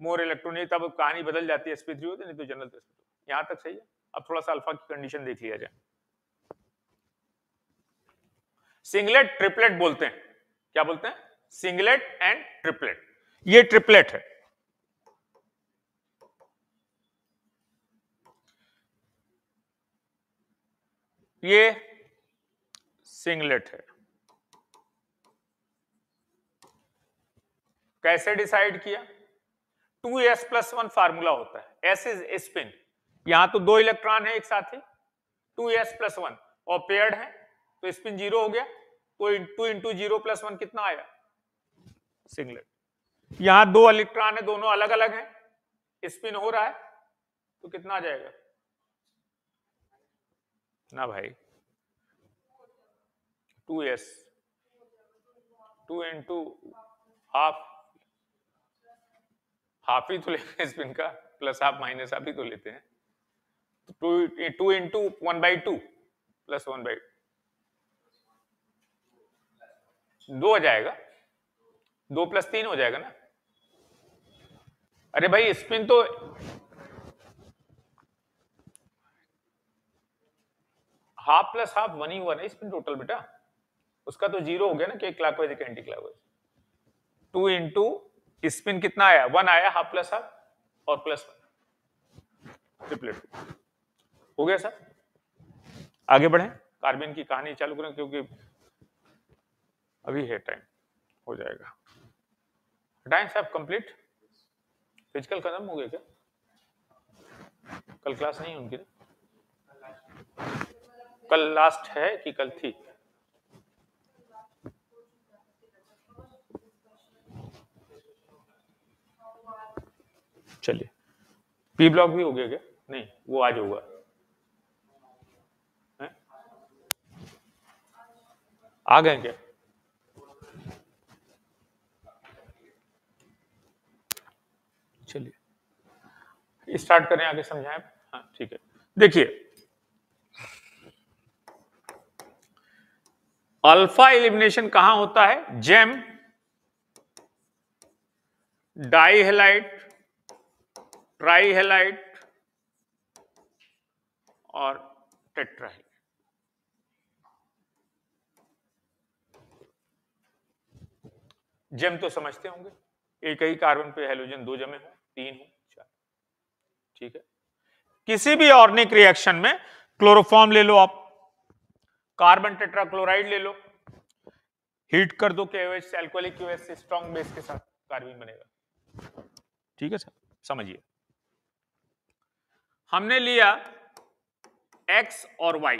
मोर इलेक्ट्रॉन, तब कहानी बदल जाती है, sp3 होती है, नहीं तो जनरल तो sp2। यहां तक सही है। अब थोड़ा सा अल्फा की कंडीशन देख लिया जाए। सिंगलेट ट्रिपलेट बोलते हैं। क्या बोलते हैं? Singlet and triplet. ये ट्रिपलेट है, ये सिंगलेट है। कैसे डिसाइड किया? 2s+1 फार्मूला होता है। s इज स्पिन, यहां तो 2 इलेक्ट्रॉन है एक साथ ही, 2s+1 और पेयर्ड है, तो स्पिन 0 हो गया। तो 2 इंटू 0 प्लस 1 कितना आया? सिंगलेट। यहां 2 इलेक्ट्रॉन है, दोनों अलग अलग हैं, स्पिन हो रहा है, तो कितना आ जाएगा ना भाई? 2s 2 इंटू हाफ, हाफ ही तो लेते हैं स्पिन का, प्लस हाफ माइनस हाफ ही तो लेते हैं। तो 2 इंटू 1/2 प्लस 1/2 2 हो जाएगा, 2 प्लस 3 हो जाएगा ना। अरे भाई स्पिन तो हाफ प्लस हाफ 1 ही हुआ ना स्पिन टोटल बेटा, उसका तो 0 हो गया ना कि क्लॉकवाइज एक एंटी क्लॉकवाइज। 2 इंटू स्पिन कितना आया? 1 आया, हाफ प्लस हाफ और प्लस 1, ट्रिपलेट हो गया सर। आगे बढ़े, कार्बन की कहानी चालू करें क्योंकि अभी है टाइम, हो जाएगा। हटाएं साहब, कंप्लीट। फिजिकल खत्म हो गया क्या? कल क्लास नहीं है उनकी? कल लास्ट है कि कल थी? चलिए, पी ब्लॉक भी हो गया क्या? नहीं, वो आज होगा। आ गए क्या? चलिए स्टार्ट करें, आगे समझाएं। हाँ ठीक है, देखिए अल्फा एलिमिनेशन कहां होता है? जेम, डाइहेलाइट, ट्राइहेलाइट और टेट्राहेलाइट। जेम तो समझते होंगे, एक ही कार्बन पे हेलोजन 2 जमे हो, 3 हो, 4, ठीक है। किसी भी ऑर्गेनिक रिएक्शन में क्लोरोफॉर्म ले लो आप, कार्बन टेट्राक्लोराइड ले लो, हीट कर दो KOH से, अल्कोहलिक KOH से स्ट्रॉन्ग बेस के साथ कार्बन बनेगा, ठीक है सर। समझिए, हमने लिया X और Y,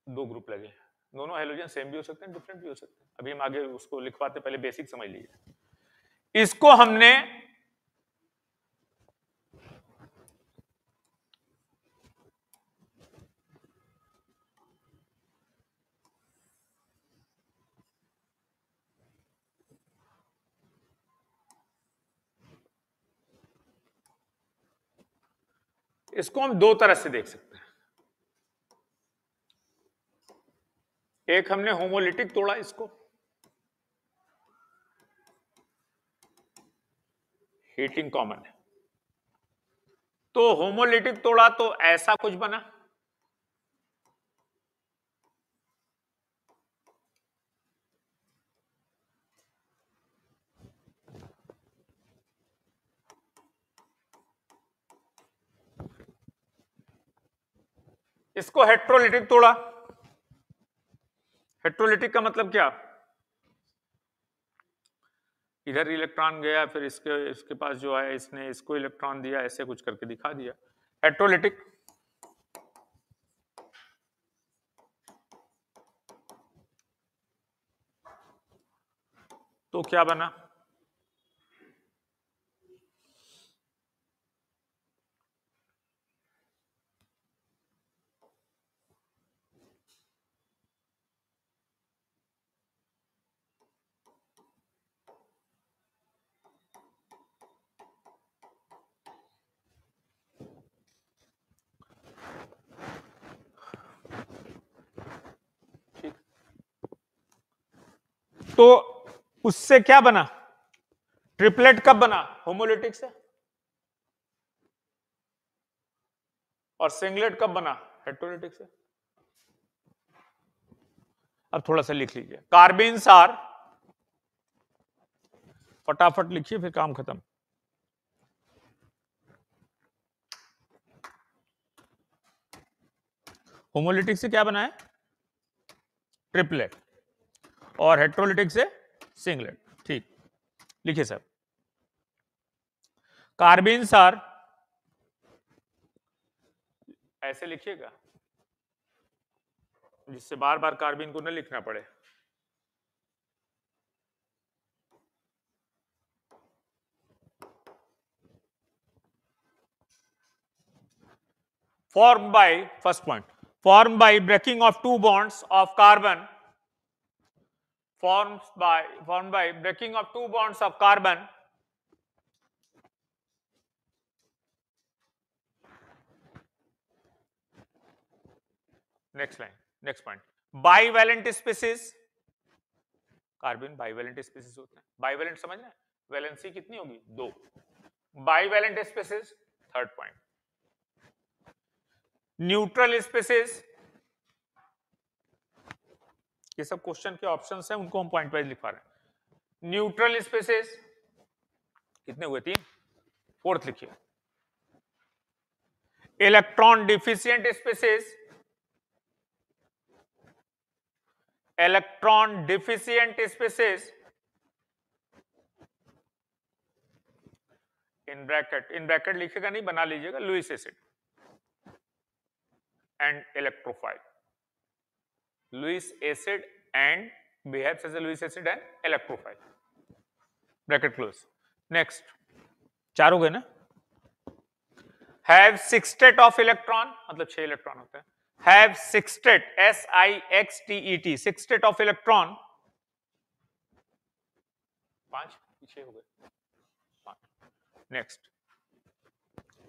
दो ग्रुप लगे, दोनों हेलोजन सेम भी हो सकते हैं, डिफरेंट भी हो सकते हैं। अभी हम आगे उसको लिखवाते, पहले बेसिक समझ लीजिए। इसको हमने हम दो तरह से देख सकते हैं। एक हमने होमोलिटिक तोड़ा इसको, हीटिंग कॉमन है, तो होमोलिटिक तोड़ा तो ऐसा कुछ बना, इसको हेट्रोलिटिक तोड़ा। हेट्रोलिटिक का मतलब क्या? इधर इलेक्ट्रॉन गया, फिर इसके पास जो है इसने इसको इलेक्ट्रॉन दिया, ऐसे कुछ करके दिखा दिया, हेट्रोलिटिक। तो क्या बना? तो उससे क्या बना? ट्रिपलेट कब बना? होमोलिटिक से। और सिंगलेट कब बना? हेट्रोलिटिक से। अब थोड़ा सा लिख लीजिए, कार्बिन्स आर, फटाफट लिखिए फिर काम खत्म। होमोलिटिक से क्या बना है? ट्रिपलेट, और हेट्रोलिटिक से सिंगलेट, ठीक। लिखिए सर, कार्बिन्स आर, ऐसे लिखिएगा, जिससे बार बार कार्बिन को न लिखना पड़े। Formed by, first point, formed by breaking of two bonds of carbon, formed by breaking of two bonds of carbon, next line, next point, bivalent species, carbon bivalent species होते हैं, bivalent समझना है, वैलेंसी कितनी होगी 2, bivalent species, third point, neutral species, ये सब question के options हैं, उनको हम पॉइंट वाइज लिखवा रहे हैं। न्यूट्रल स्पीसीज कितने हुए 3, फोर्थ लिखिए। Electron deficient species, electron deficient species, in bracket लिखेगा नहीं, बना लीजिएगा, Lewis acid and electrophile, Lewis acid and behaves as a Lewis acid and electrophile, bracket close. Next 4 हो गए ना। हैव सिक्सटेट ऑफ इलेक्ट्रॉन, मतलब 6 इलेक्ट्रॉन होते हैं, हैव सिक्सटेट, SIXTET, सिक्सटेट ऑफ इलेक्ट्रॉन 5, 6 हो गए। नेक्स्ट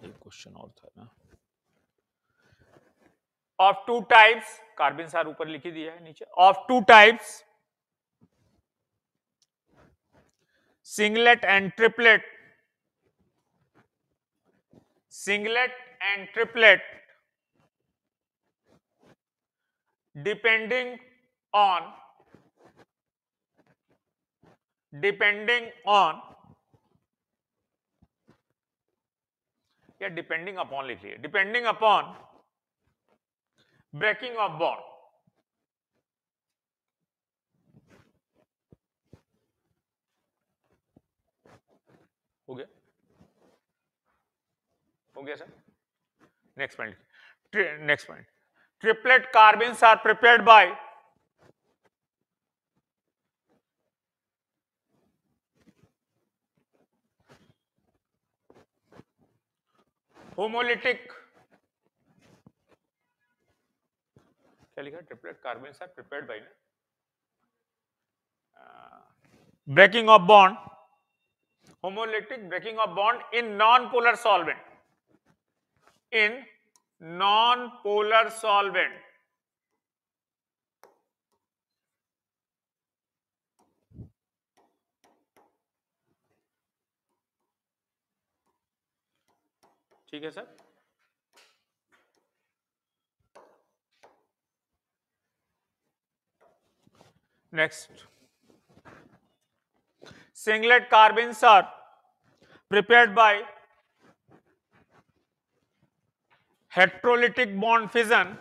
एक क्वेश्चन और था ना, ऑफ टू टाइप्स, कार्बन सार ऊपर लिखी दिया है नीचे, of two types, singlet and triplet, singlet and triplet, depending on या डिपेंडिंग अपॉन लिखिए, depending upon breaking of bond, हो गया, हो गया sir. Next point, triplet carbons are prepared by homolytic, क्या लिखा, triplet carbons are prepared by breaking of bond, homolytic breaking of bond in non-polar solvent, in non-polar solvent, ठीक है sir. Next, singlet carbons are prepared by heterolytic bond fission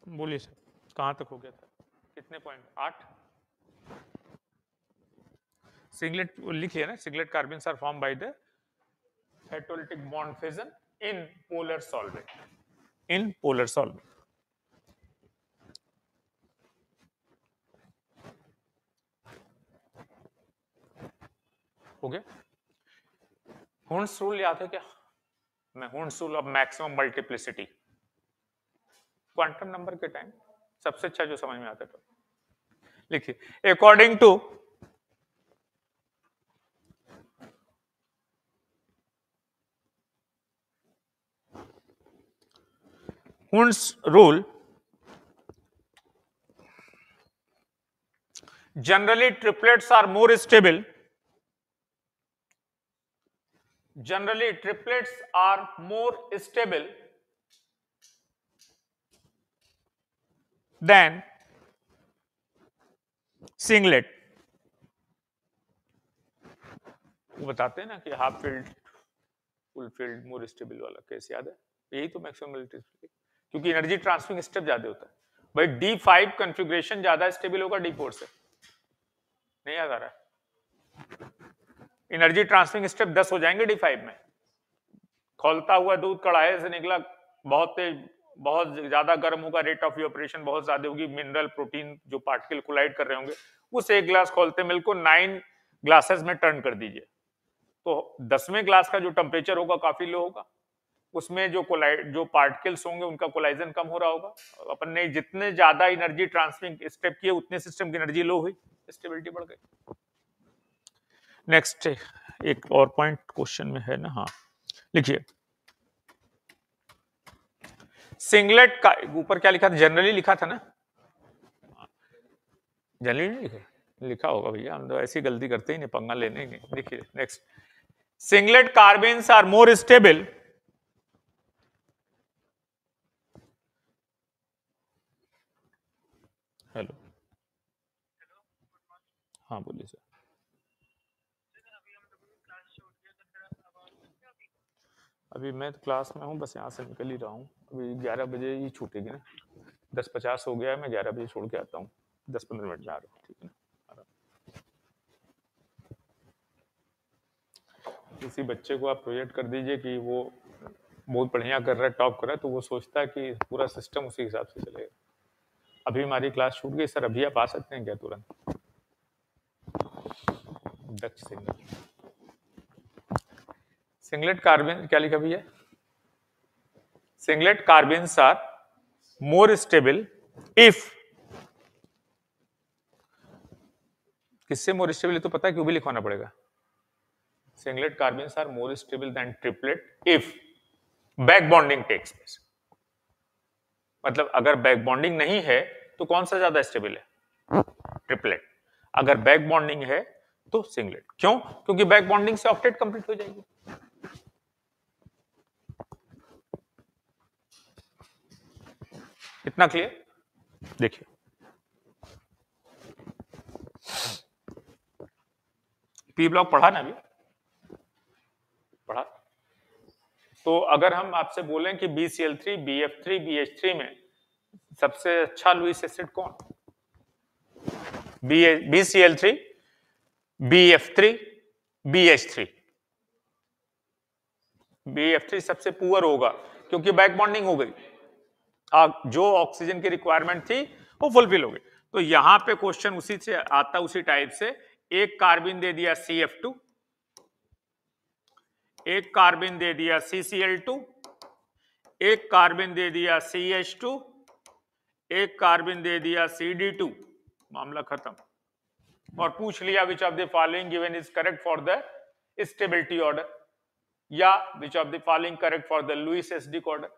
बोलिए sir, कहां तक हो गया था, कितने पॉइंट, 8? सिंगलेट लिखिए ना, singlet carbons are form by the heterolytic bond fission in polar solvent, in polar solvent. हो गया? हुर्न्स रूल याद है क्या? मैं हुर्न्स rule of maximum multiplicity, quantum number के टाइम सबसे अच्छा जो समझ में आता है। तो लिखिए, अकॉर्डिंग टू हुर्न्स rule, generally triplets are more stable, generally triplets are more stable than singlet। वो बताते हैं ना कि half field full field more stable वाला केस याद है? यही तो मैक्सिमम मल्टीप्लिसिटी, क्योंकि एनर्जी ट्रांसफरिंग स्टेप ज्यादा होता है भाई। D5 कॉन्फ़िगरेशन ज्यादा स्टेबल होगा D4 से, नहीं याद आ रहा है? एनर्जी ट्रांसफरिंग स्टेप 10 हो जाएंगे D5 में। खौलता हुआ दूध कढ़ाई से निकला, बहुत तेज, बहुत ज्यादा गर्म होगा, रेट ऑफ इवेपोरेशन बहुत ज्यादा होगी, मिनरल प्रोटीन जो पार्टिकल कोलाइड कर रहे होंगे, उस एक ग्लास खोलते मिल्क को 9 ग्लासेस में टर्न कर दीजिए, तो 10वें ग्लास का जो टेम्परेचर होगा काफी लो होगा, उसमें जो पार्टिकल्स होंगे उनका कोलाइजन कम हो रहा होगा। अपन ने जितने ज्यादा एनर्जी ट्रांसफरिंग स्टेप किए उतने सिस्टम की एनर्जी लो हुई, स्टेबिलिटी बढ़ गई। नेक्स्ट एक और पॉइंट क्वेश्चन में है ना, हाँ लिखिए, सिंगलेट का ऊपर क्या लिखा था, जनरली लिखा था ना, जनरली नहीं लिखा, लिखा होगा भैया, हम तो ऐसी गलती करते ही नहीं, पंगा लेने ही नहीं। देखिए next, singlet carbons are more stable, hello, हाँ बोलिए सर। अभी मैं तो क्लास में हूँ, बस यहाँ से निकल ही रहा हूँ, अभी 11 बजे ही छूटेगी ना, 10:50 हो गया है, मैं 11 बजे छोड़ के आता हूँ, 10-15 मिनट में आ रहा हूँ, ठीक है ना। किसी बच्चे को आप प्रोजेक्ट कर दीजिए कि वो बहुत बढ़िया कर रहा है, टॉप कर रहा है, तो वो सोचता है कि पूरा सिस्टम उसी हिसाब से चलेगा। अभी हमारी क्लास छूट गई सर, अभी आप आ सकते हैं क्या तुरंत? दक्ष सिंगलेट कार्बन क्या लिखा भैया? Singlet carbons are more stable if, किससे मोर स्टेबल तो पता है, क्यों भी लिखवाना पड़ेगा। Singlet carbons are more stable than triplet if back bonding takes place. मतलब अगर बैक बॉन्डिंग नहीं है तो कौन सा ज्यादा स्टेबल है? ट्रिपलेट। अगर बैक बॉन्डिंग है तो सिंगलेट। क्यों? क्योंकि बैक बॉन्डिंग से ऑक्टेट कंप्लीट हो जाएगी। इतना क्लियर? देखिए, पी ब्लॉक पढ़ा ना अभी? पढ़ा। तो अगर हम आपसे बोलें कि BCl3, BF3, BH3 में सबसे अच्छा लुईस एसिड कौन? BCl3, BF3, BH3। BF3 सबसे पुअर होगा क्योंकि बैक बॉन्डिंग हो गई, जो ऑक्सीजन की रिक्वायरमेंट थी वो फुलफिल हो गई। तो यहां पे क्वेश्चन उसी से आता, उसी टाइप से, एक कार्बन दे दिया CF2, एक कार्बन दे दिया CCl2, एक कार्बन दे दिया CH2, एक कार्बन दे दिया CD2, मामला खत्म। और पूछ लिया which of the following given is correct for the stability order, या which of the following correct for the Lewis acidic order,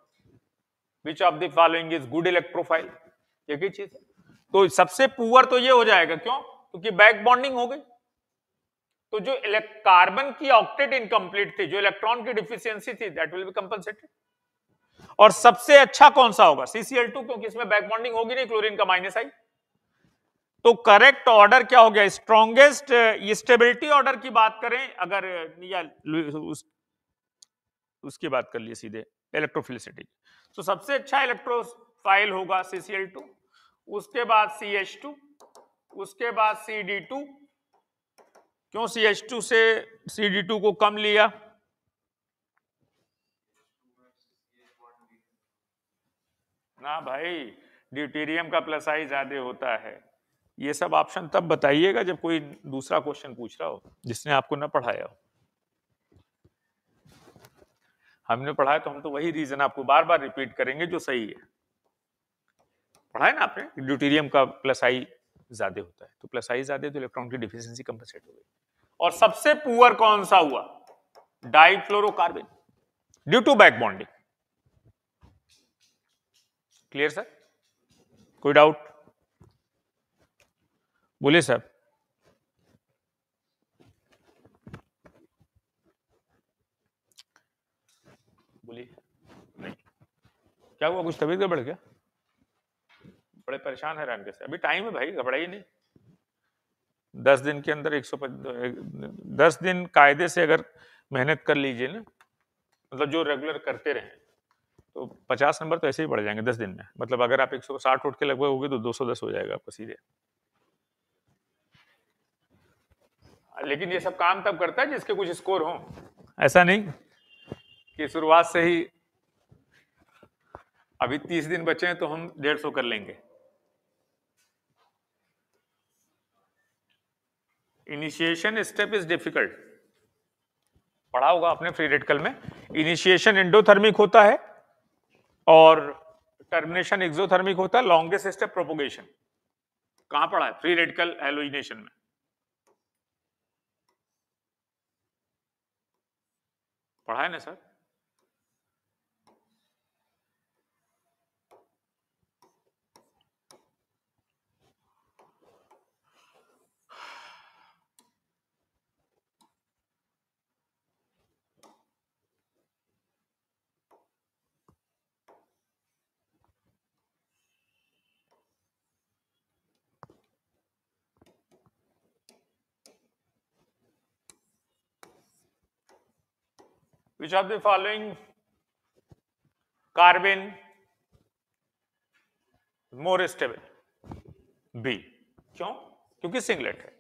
which of the following is good electrophile. एक ही चीज है। तो सबसे पुअर तो ये हो जाएगा, क्यों? क्योंकि बैक बॉन्डिंग हो गई। तो जो कार्बन की ऑक्टेट इनकम्प्लीट थी, जो इलेक्ट्रॉन की डिफिशियंसी थी, दैट विल बी कंपनसेटेड। और सबसे अच्छा कौन सा होगा? CCl2, क्योंकि इसमें बैक बॉन्डिंग होगी नहीं, क्लोरीन का माइनस आई। तो करेक्ट ऑर्डर क्या हो गया? स्ट्रॉन्गेस्ट स्टेबिलिटी ऑर्डर की बात करें अगर, या उसकी बात कर लिए सीधे इलेक्ट्रोफिलिसिटी, तो सबसे अच्छा इलेक्ट्रो फाइल होगा CCl2, उसके बाद CH2, उसके बाद CD2। क्यों CH2 से CD2 को कम लिया? ना भाई, ड्यूटेरियम का प्लस आई ज्यादा होता है। ये सब ऑप्शन तब बताइएगा जब कोई दूसरा क्वेश्चन पूछ रहा हो जिसने आपको ना पढ़ाया हो। हमने पढ़ाया तो हम तो वही रीजन आपको बार बार रिपीट करेंगे जो सही है। पढ़ा है ना आपने, ड्यूटेरियम का प्लस आई ज्यादा होता है, तो प्लस आई ज्यादा तो इलेक्ट्रॉन की डिफिशियंसी कंपनसेट हो गई। और सबसे पुअर कौन सा हुआ? Difluorocarbene, due to back bonding. Clear sir? कोई डाउट? बोलिए सर। बोलिए। नहीं, क्या हुआ? कुछ तबीयत गड़बड़ क्या? बड़े परेशान हैरान कैसे? अभी टाइम है भाई, घबराइए नहीं। 10 दिन के अंदर 10 दिन कायदे से अगर मेहनत कर लीजिए ना, मतलब जो रेगुलर करते रहे, तो 50 नंबर तो ऐसे ही बढ़ जाएंगे 10 दिन में। मतलब अगर आप 160 उठ के लगभग होगे तो 210 हो जाएगा आपका सीधे। लेकिन ये सब काम तब करता है जिसके कुछ स्कोर हो, ऐसा नहीं कि शुरुआत से ही अभी 30 दिन बचे हैं तो हम 150 कर लेंगे। इनिशिएशन स्टेप इज डिफिकल्ट, पढ़ा होगा आपने फ्री रेडिकल में। इनिशिएशन एंडोथर्मिक होता है और टर्मिनेशन एक्सोथर्मिक होता है। Longest step propagation. कहां पढ़ा है? फ्री रेडिकल हैलोजिनेशन में। पढ़ा है ना sir? Which of the following carbon more stable? B। क्यों? क्योंकि सिंगलेट है।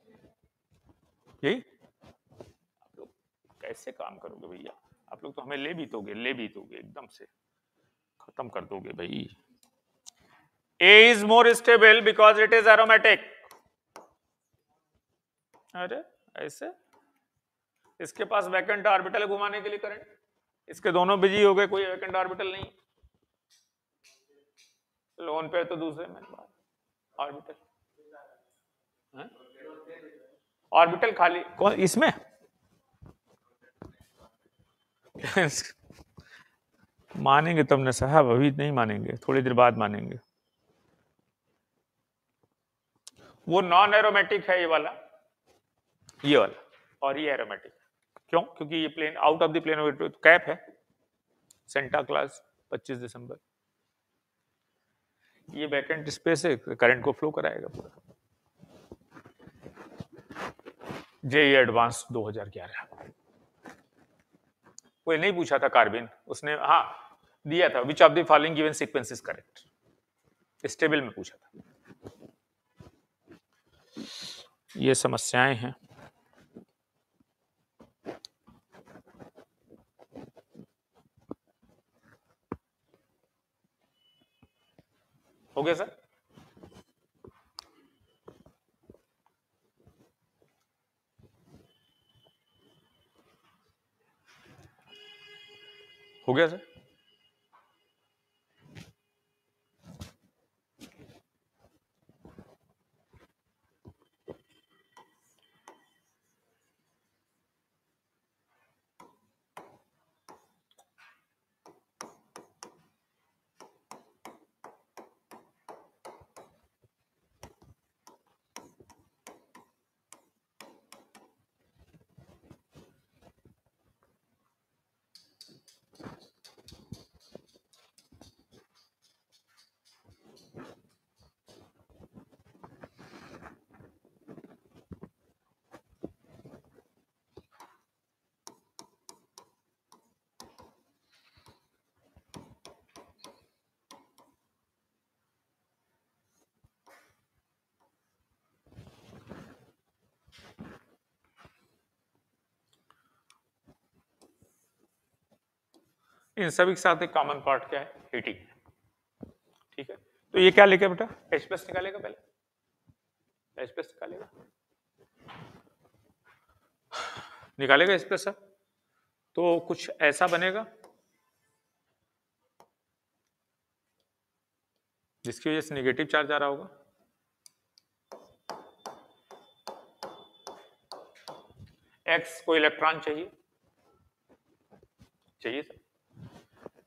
यही आप लोग कैसे काम करोगे भैया? आप लोग तो हमें ले भी दोगे एकदम से खत्म कर दोगे भाई। A is more stable because it is aromatic। अरे ऐसे, इसके पास वैकेंट ऑर्बिटल घुमाने के लिए करंट, इसके दोनों बिजी हो गए, कोई वैकेंट ऑर्बिटल नहीं। लोन पे तो दूसरे में ऑर्बिटल, ऑर्बिटल खाली कौन इसमें? मानेंगे तब न साहब, अभी नहीं मानेंगे, थोड़ी देर बाद मानेंगे। वो नॉन एरोमेटिक है ये वाला, ये वाला, और ये एरोमेटिक। क्यों? क्योंकि ये plane out of the plane of cap है। सेंटा क्लास 25 दिसंबर, ये वैकेंट स्पेस है, करंट को फ्लो कराएगा पूरा। JEE advance 2011। कोई नहीं पूछा था कार्बिन, उसने हाँ दिया था, विच of the following given sequence is correct, stable में पूछा था। ये समस्याएं हैं। हो गया सर? हो गया सर? इन सभी के साथ एक कॉमन पार्ट क्या है, हीटिंग। ठीक है, तो ये क्या लेके बेटा, H प्लस निकालेगा, पहले H प्लस निकालेगा H प्लस, तो कुछ ऐसा बनेगा जिसकी वजह से नेगेटिव चार्ज आ रहा होगा। X को इलेक्ट्रॉन चाहिए सर,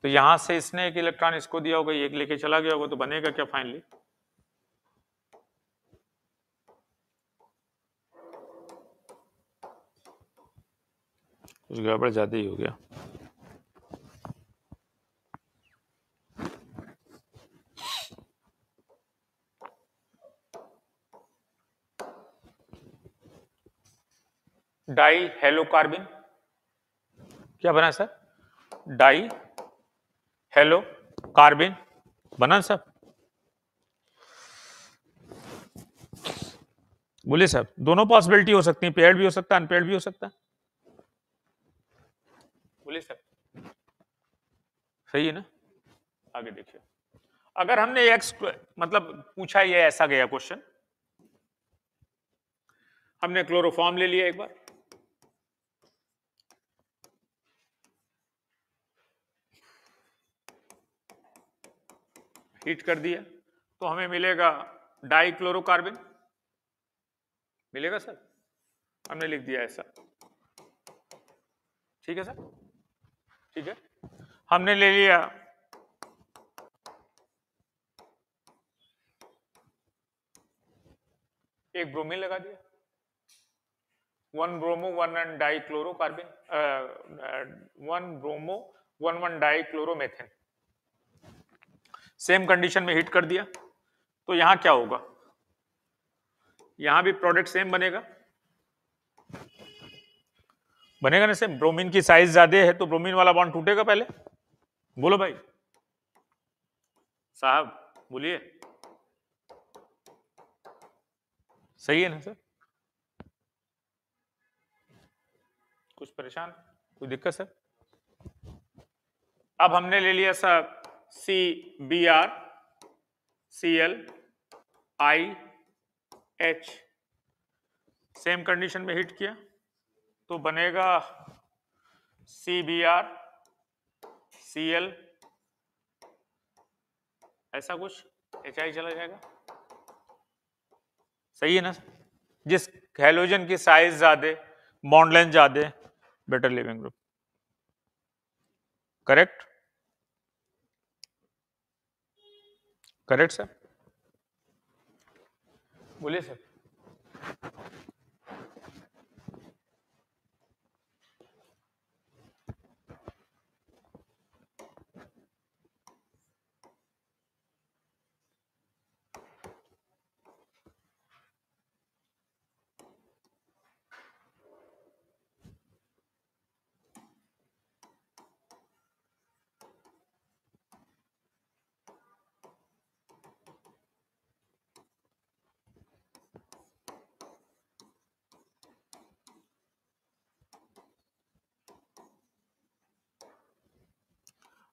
तो यहां से इसने एक इलेक्ट्रॉन इसको दिया होगा, एक लेके चला गया होगा, तो बनेगा क्या फाइनली, कुछ गड़बड़ ज्यादा ही हो गया। डाई हेलो कार्बिन क्या बना सर, डाई हेलो कार्बिन बना सर, बोलिए सर। दोनों पॉसिबिलिटी हो सकती है, पेयर्ड भी हो सकता है, अनपेयर्ड भी हो सकता है, बोलिए सर, सही है ना। आगे देखिए, अगर हमने एक्स मतलब पूछा, ये ऐसा गया क्वेश्चन, हमने क्लोरोफॉर्म ले लिया एक बार, हीट कर दिया, तो हमें मिलेगा डाइक्लोरोकार्बन, मिलेगा सर, हमने लिख दिया ऐसा। ठीक है सर, ठीक है, हमने ले लिया एक ब्रोमीन लगा दिया, 1 bromo 1 डाइक्लोरोकार्बन, 1 bromo 1 dichloromethane, same condition में हीट कर दिया, तो यहां क्या होगा, यहां भी प्रोडक्ट सेम बनेगा, बनेगा ना सेम। ब्रोमीन की साइज ज्यादा है तो ब्रोमीन वाला बॉन्ड टूटेगा पहले, बोलो भाई साहब, बोलिए, सही है ना सर, कुछ परेशान, कोई दिक्कत सर। अब हमने ले लिया sir CBr Cl IH, same condition में हीट किया तो बनेगा CBr Cl, ऐसा कुछ HI चला जाएगा, सही है ना। जिस हैलोजन की साइज ज्यादा, बॉन्ड लेंथ ज्यादा, better leaving group, correct, correct sir, बोलिए सर।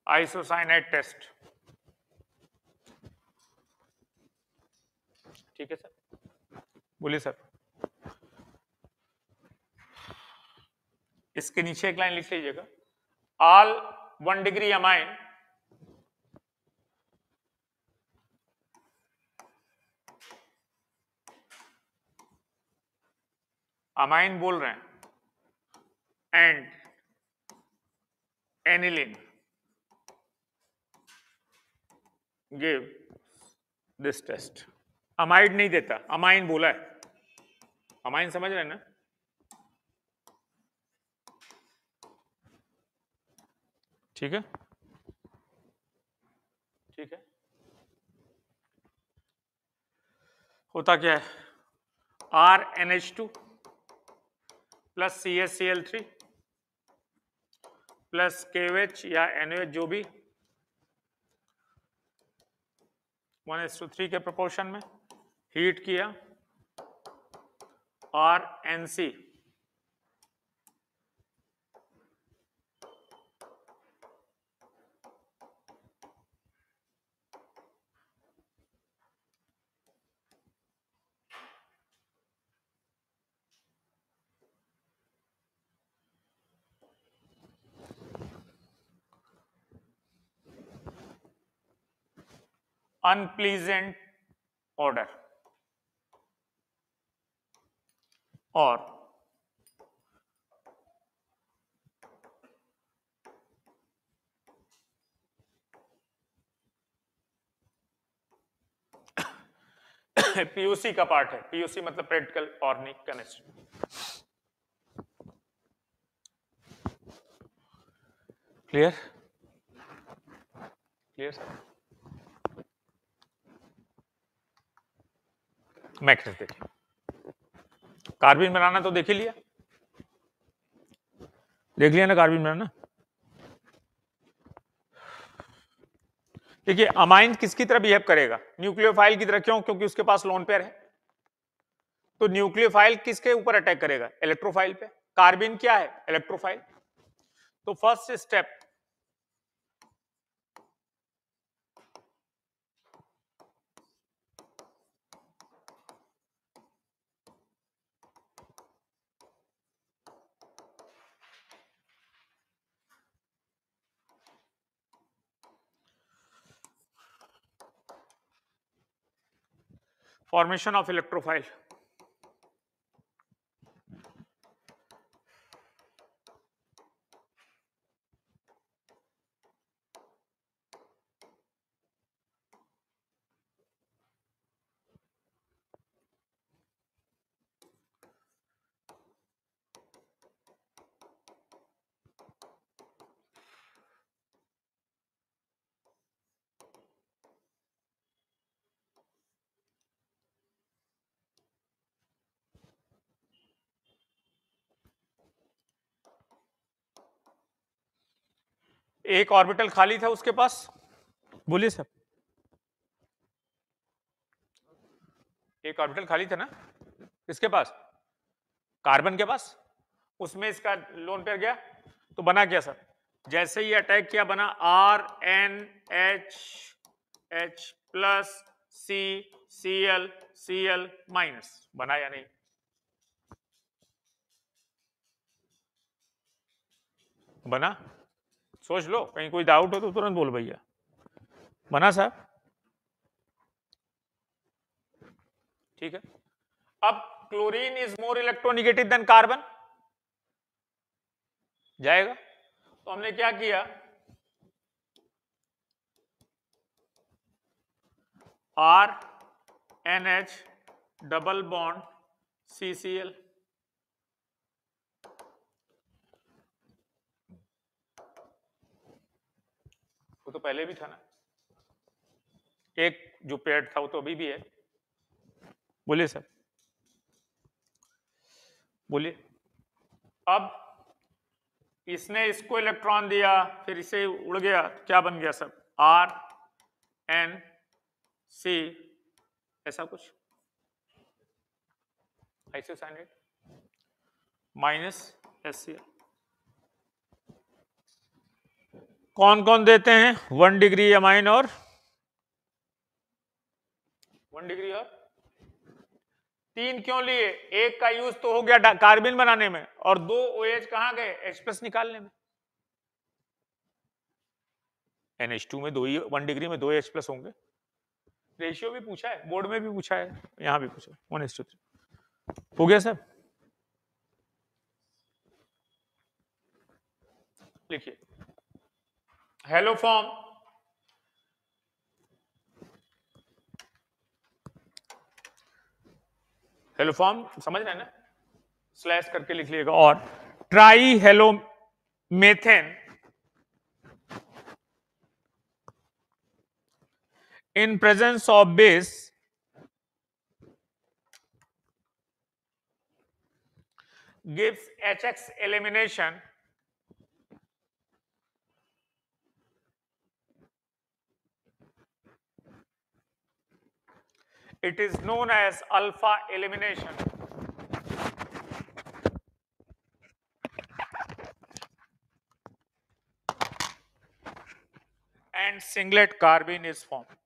आइसोसाइनाइड टेस्ट, ठीक है सर, बोलिए सर। इसके नीचे एक लाइन लिख लीजिएगा, ऑल 1 डिग्री अमाइन अमाइन बोल रहे हैं and aniline give this test. Amide नहीं देता, अमाइन बोला है, अमाइन समझ रहे हैं ना, ठीक है, ठीक है। होता क्या है, RNH2 plus CaCl3 plus KOH या NOH, जो भी 1:3 के प्रोपोर्शन में हीट किया, और NC unpleasant odor or PUC का पार्ट है, पीयूसी मतलब practical organic chemistry. Clear clear sir. Matrix देखिए, कार्बिन बनाना तो देख ही लिया, देख लिया ना कार्बिन बनाना। देखिए अमाइन किसकी तरह बिहेव करेगा, न्यूक्लियोफाइल की तरह। क्यों? क्योंकि उसके पास लोन पेयर है। तो न्यूक्लियोफाइल किसके ऊपर अटैक करेगा? इलेक्ट्रोफाइल पे। कार्बिन क्या है? इलेक्ट्रोफाइल। तो first step, formation of electrophile. एक ऑर्बिटल खाली था उसके पास, बोलिए सर। एक ऑर्बिटल खाली था ना किसके पास? कार्बन के पास। उसमें इसका लोन पेयर गया तो बना क्या सर? जैसे ही अटैक किया बना RNH प्लस Cl माइनस। बना या नहीं? बना? सोच लो, कहीं कोई डाउट हो तो तुरंत बोल भैया। बना साहब? ठीक है। अब chlorine is more electronegative than carbon, जाएगा। तो हमने क्या किया, RNH डबल बॉन्ड CCl। वो तो पहले भी था ना, एक जो पेयर था वो तो अभी भी है। बोलिए सर, बोलिए। अब इसने इसको इलेक्ट्रॉन दिया, फिर इसे उड़ गया, क्या बन गया सर? RNC ऐसा कुछ, आइसोसाइनेट माइनस HCl। कौन कौन देते हैं? 1 डिग्री अमाइन और 1 डिग्री और 3 क्यों लिए? एक का यूज तो हो गया कार्बिन बनाने में, और 2 OH कहां गए? H+ निकालने में। NH2 में 2 ही, 1 डिग्री में 2 H+ होंगे। रेशियो भी पूछा है, बोर्ड में भी पूछा है, यहां भी पूछा है, 1:3 हो गया सर। लिखिए हेलो फॉर्म, हेलो फॉर्म समझ रहे हैं ना, स्लैश करके लिख लीजिएगा। और try hello methane in presence of base gives HX elimination it is known as alpha elimination and singlet carbene is formed।